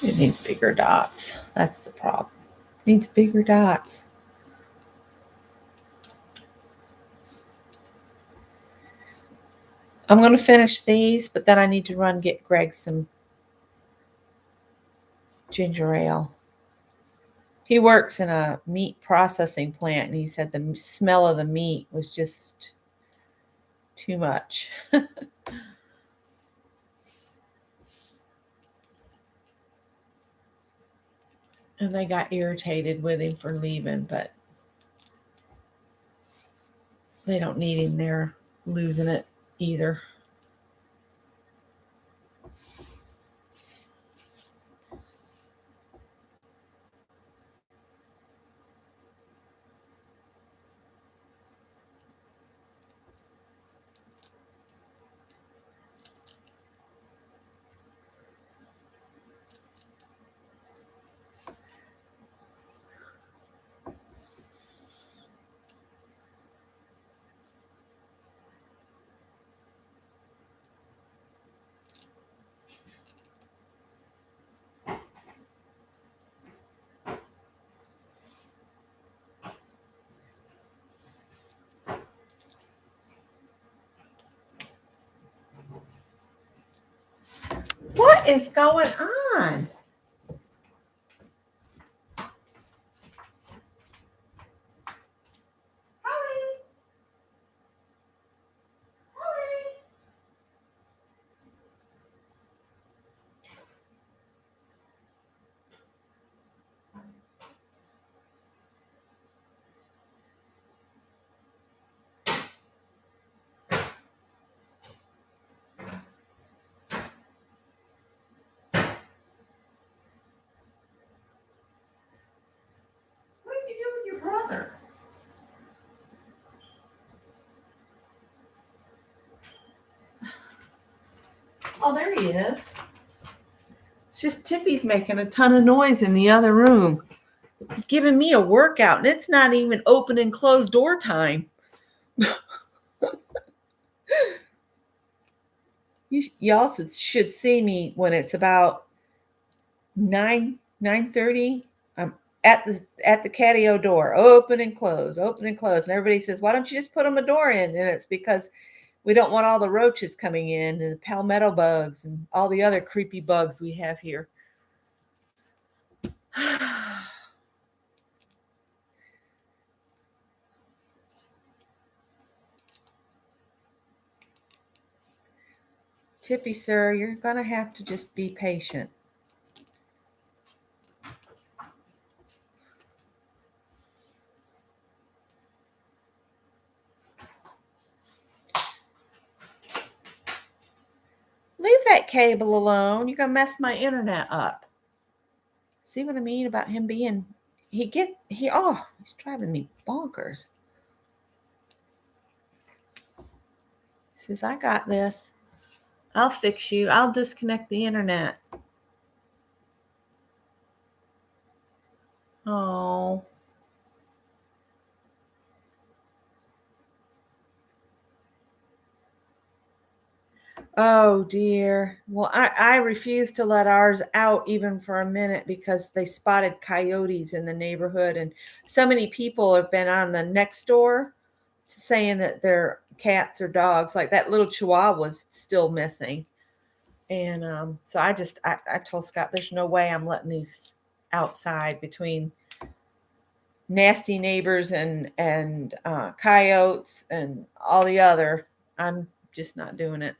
It needs bigger dots. That's the problem. It needs bigger dots. I'm going to finish these, but then I need to run get Greg some ginger ale. He works in a meat processing plant, and he said the smell of the meat was just too much. And they got irritated with him for leaving, but they don't need him there losing it either. What is going on? What did you do with your brother? Oh, there he is. It's just Tippy's making a ton of noise in the other room, giving me a workout, and it's not even open and closed door time. You also should see me when it's about 9:30. I'm at the catio door, open and close, and everybody says, "Why don't you just put them a door in?" And it's because we don't want all the roaches coming in and the palmetto bugs and all the other creepy bugs we have here. Tippy, sir, you're going to have to just be patient. Leave that cable alone. You're going to mess my internet up. See what I mean about him being, he's driving me bonkers. says, I got this. I'll fix you. I'll disconnect the internet. Oh. Oh dear. Well, I refuse to let ours out even for a minute because they spotted coyotes in the neighborhood, and so many people have been on the next door saying that their cats or dogs, like that little chihuahua, was still missing. And so I told Scott, there's no way I'm letting these outside between nasty neighbors and coyotes and all the other. I'm just not doing it.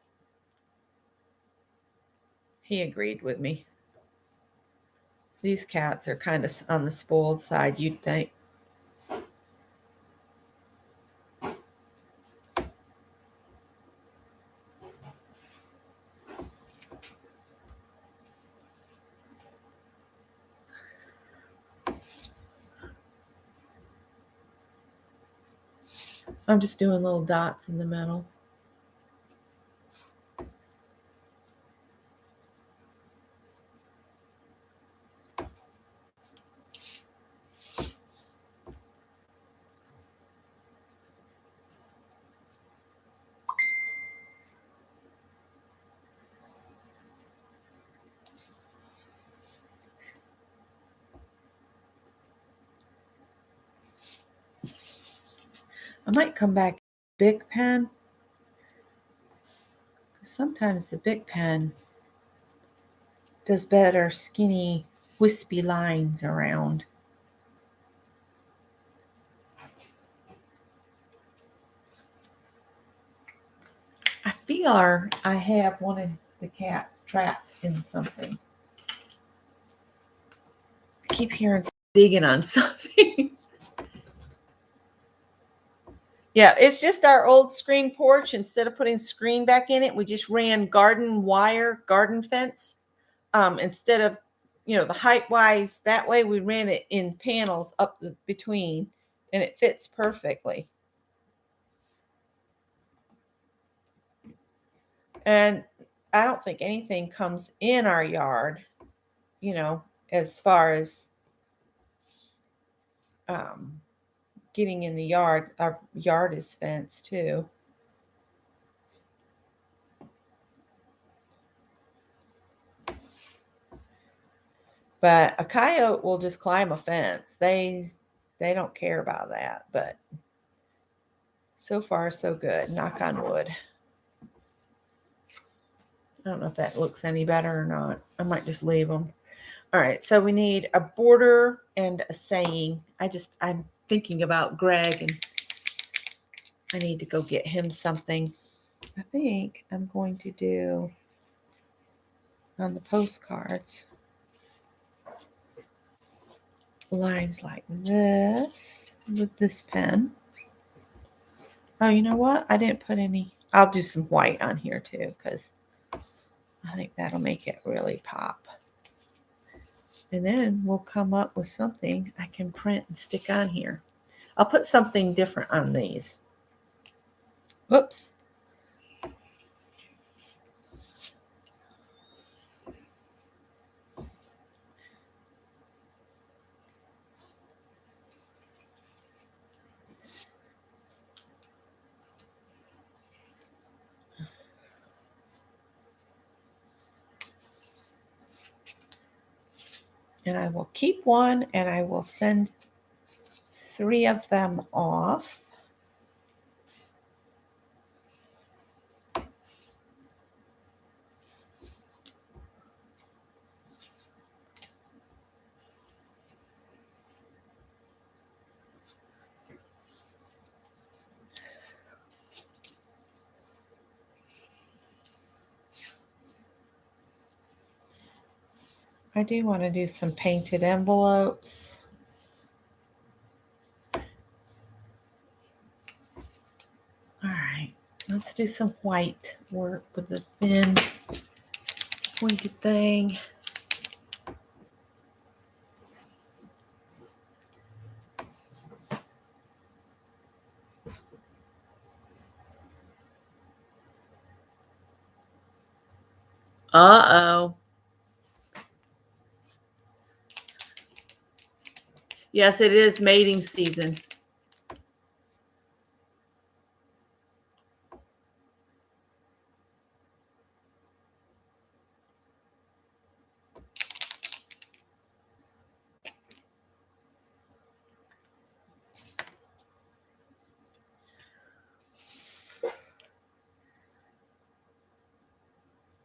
He agreed with me. These cats are kind of on the spoiled side, you'd think. I'm just doing little dots in the middle. I might come back big pen. Sometimes the big pen does better skinny, wispy lines around. I feel I have one of the cats trapped in something. I keep hearing digging on something. Yeah, it's just our old screen porch. Instead of putting screen back in it, we just ran garden wire, garden fence. Instead of, the height wise, that way we ran it in panels up between, and it fits perfectly. And I don't think anything comes in our yard, as far as getting in the yard. Our yard is fenced too. But a coyote will just climb a fence. They don't care about that. But so far, so good. Knock on wood. I don't know if that looks any better or not. I might just leave them. All right, so we need a border and a saying. I'm thinking about Greg, and I need to go get him something. I think I'm going to do on the postcards lines like this with this pen. Oh, you know what? I didn't put any. I'll do some white on here too, because I think that'll make it really pop. And then we'll come up with something I can print and stick on here. I'll put something different on these. Whoops. And I will keep one, and I will send 3 of them off. I do want to do some painted envelopes. All right, let's do some white work with the thin pointed thing. Uh-oh. Yes, it is mating season.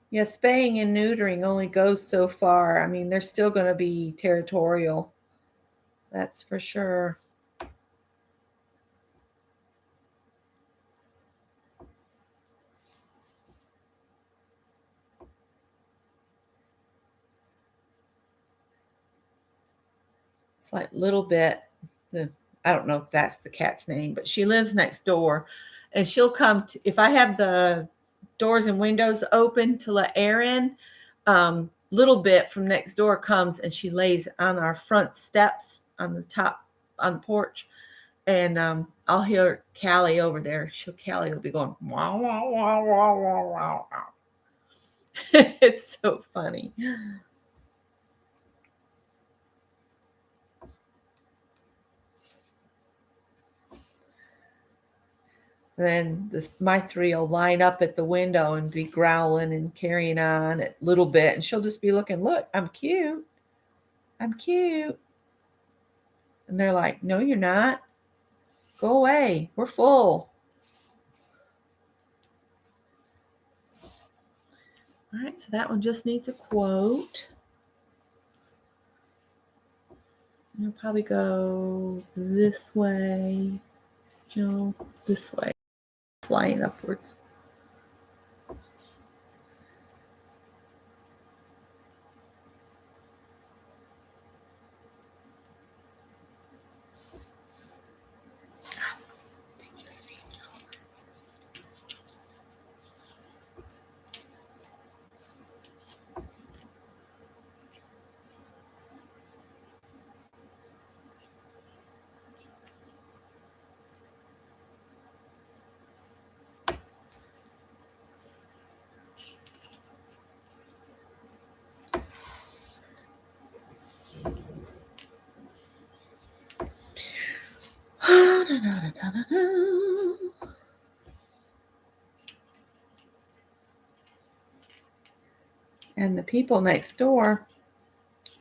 Yeah, spaying and neutering only goes so far. I mean, they're still going to be territorial. That's for sure. It's like Little Bit. I don't know if that's the cat's name, but she lives next door. And she'll come to, if I have the doors and windows open to let air in, Little Bit from next door comes and she lays on our front steps on the top on the porch. And I'll hear Callie over there. Callie will be going, wow, wow, wow, wow, wow, wow, wow. It's so funny. Then my three will line up at the window and be growling and carrying on a little bit. And she'll just be looking, look, I'm cute. I'm cute. And they're like, no, you're not. Go away. We're full. All right, so that one just needs a quote. You'll probably go this way. No, this way. Flying upwards. And the people next door,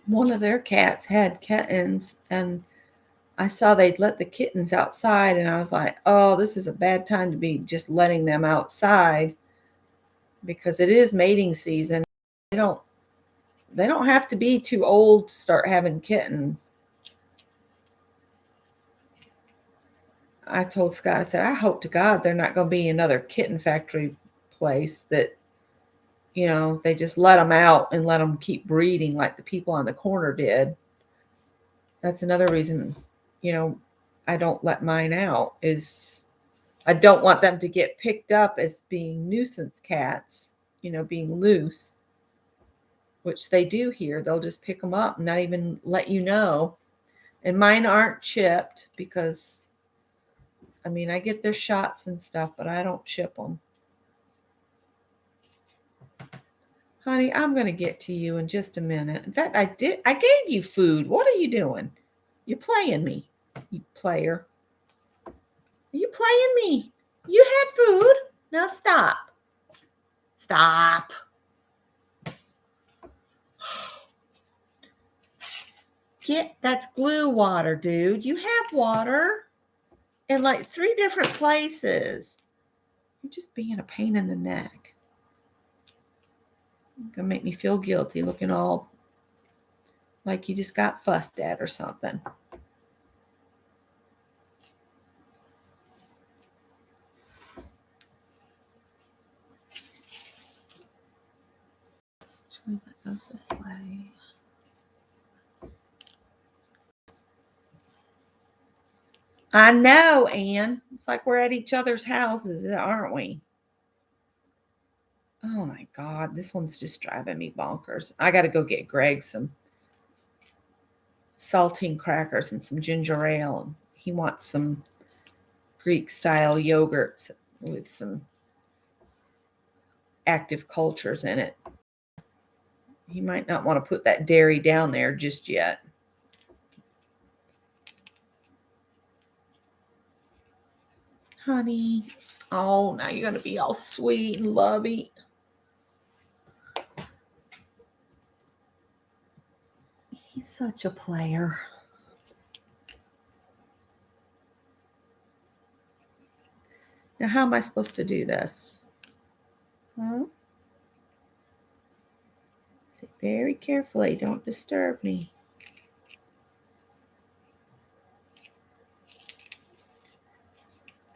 one of their cats had kittens, and I saw they'd let the kittens outside, and I was like, oh, this is a bad time to be just letting them outside because it is mating season. They don't have to be too old to start having kittens. I told Scott, I said, I hope to God they're not going to be another kitten factory place that, they just let them out and let them keep breeding like the people on the corner did. That's another reason, I don't let mine out, is I don't want them to get picked up as being nuisance cats, being loose, which they do here. They'll just pick them up and not even let you know. And mine aren't chipped because, I get their shots and stuff, but I don't chip them. Honey, I'm going to get to you in just a minute. In fact, I gave you food. What are you doing? You're playing me, you player. Are you playing me? You had food. Now stop. Stop. That's glue water, dude. You have water in like 3 different places. You're just being a pain in the neck. You're gonna make me feel guilty looking all like you just got fussed at or something. Actually, that goes this way. I know, Anne. It's like we're at each other's houses, aren't we? Oh my God, this one's just driving me bonkers. I got to go get Greg some saltine crackers and some ginger ale. He wants some Greek style yogurts with some active cultures in it. He might not want to put that dairy down there just yet. Honey. Oh, now you're going to be all sweet and lovey. He's such a player. Now, how am I supposed to do this? Huh? Very carefully. Don't disturb me.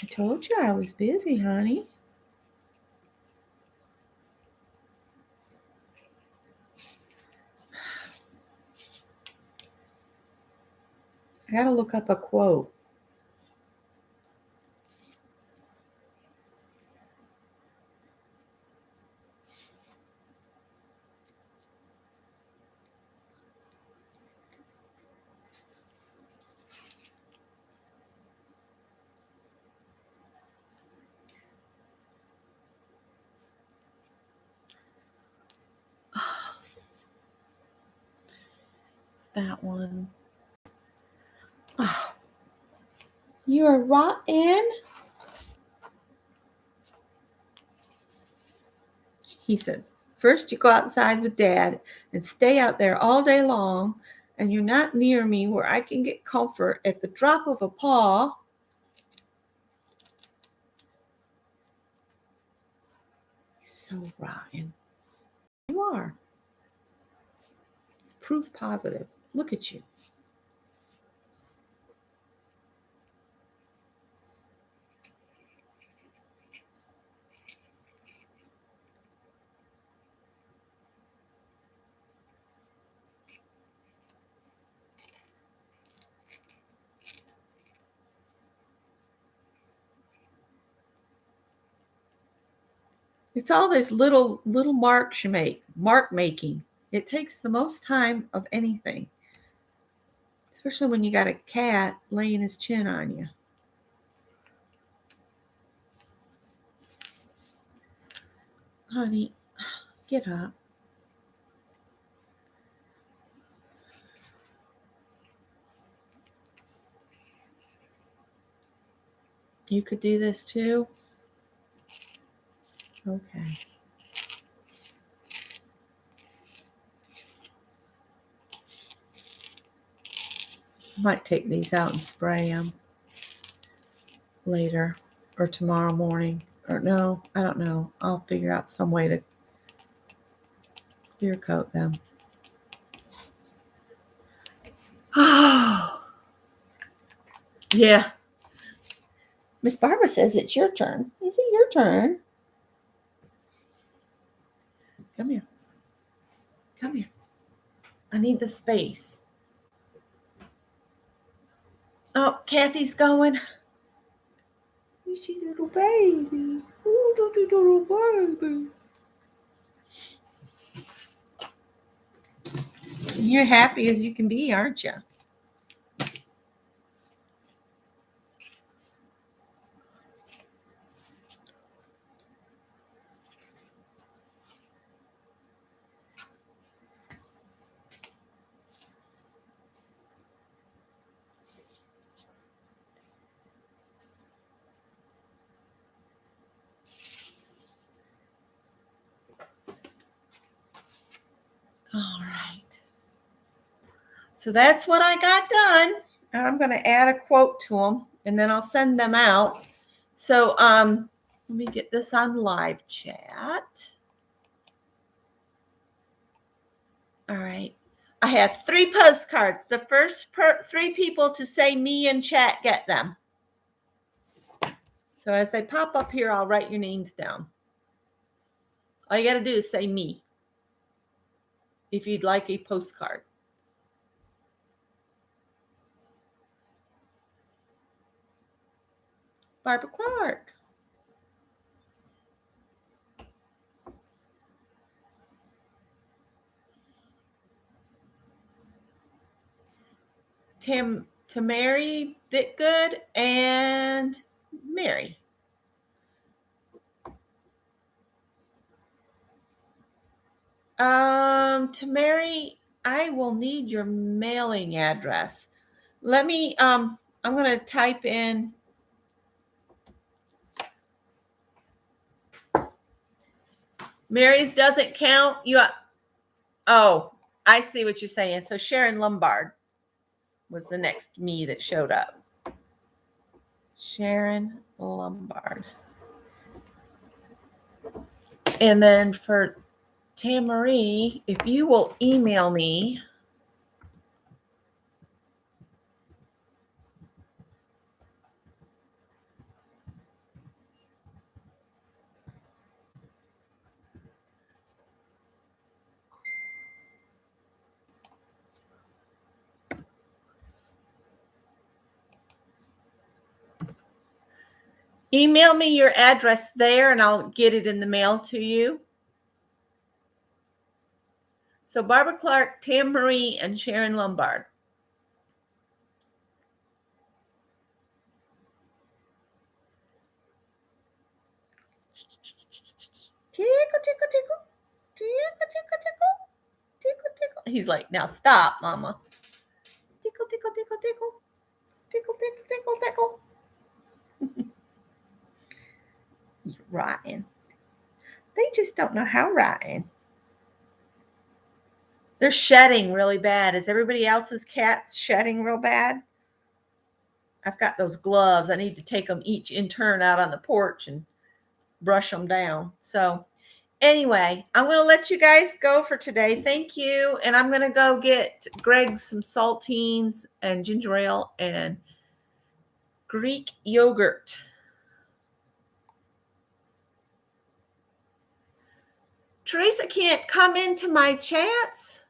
I told you I was busy, honey. I got to look up a quote. That one. Oh, you are rotten. He says, first you go outside with Dad and stay out there all day long, and you're not near me where I can get comfort at the drop of a paw. He's so rotten. You are. It's proof positive. Look at you. It's all those little marks you make, mark making. It takes the most time of anything, especially when you got a cat laying his chin on you. Honey, get up. You could do this too? Okay. I might take these out and spray them later or tomorrow morning. Or no, I don't know. I'll figure out some way to clear coat them. Oh, yeah. Miss Barbara says it's your turn. Is it your turn? Come here. Come here. I need the space. Oh, Kathy's going. Is she little baby? Oh, little baby. You're happy as you can be, aren't you? All right. So that's what I got done. And I'm going to add a quote to them, and then I'll send them out. So let me get this on live chat. All right. I have 3 postcards. The first 3 people to say me in chat get them. So as they pop up here, I'll write your names down. All you got to do is say me if you'd like a postcard. Barbara Clark. Tamari Bitgood and Mary. To Mary, I will need your mailing address. Let me, I'm going to type in. Mary's doesn't count. Oh, I see what you're saying. So Sharon Lombard was the next me that showed up. Sharon Lombard. And then for Tamarie, if you will email me. Email me your address there and I'll get it in the mail to you. So Barbara Clark, Tam Marie, and Sharon Lombard. Tickle, tickle, tickle. Tickle, tickle, tickle. Tickle, tickle. He's like, now stop, Mama. Tickle, tickle, tickle, tickle. Tickle, tickle, tickle, tickle. Rotten. They just don't know how rotten. They're shedding really bad. Is everybody else's cats shedding real bad? I've got those gloves. I need to take them each in turn out on the porch and brush them down. So anyway, I'm going to let you guys go for today. Thank you. And I'm going to go get Greg some saltines and ginger ale and Greek yogurt. Teresa can't come into my chats.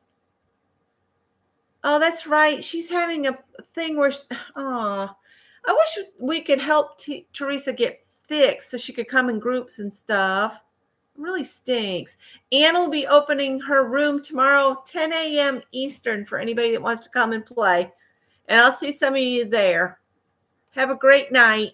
Oh, that's right. She's having a thing where, I wish we could help Teresa get fixed so she could come in groups and stuff. It really stinks. Ann will be opening her room tomorrow, 10 a.m. Eastern, for anybody that wants to come and play. And I'll see some of you there. Have a great night.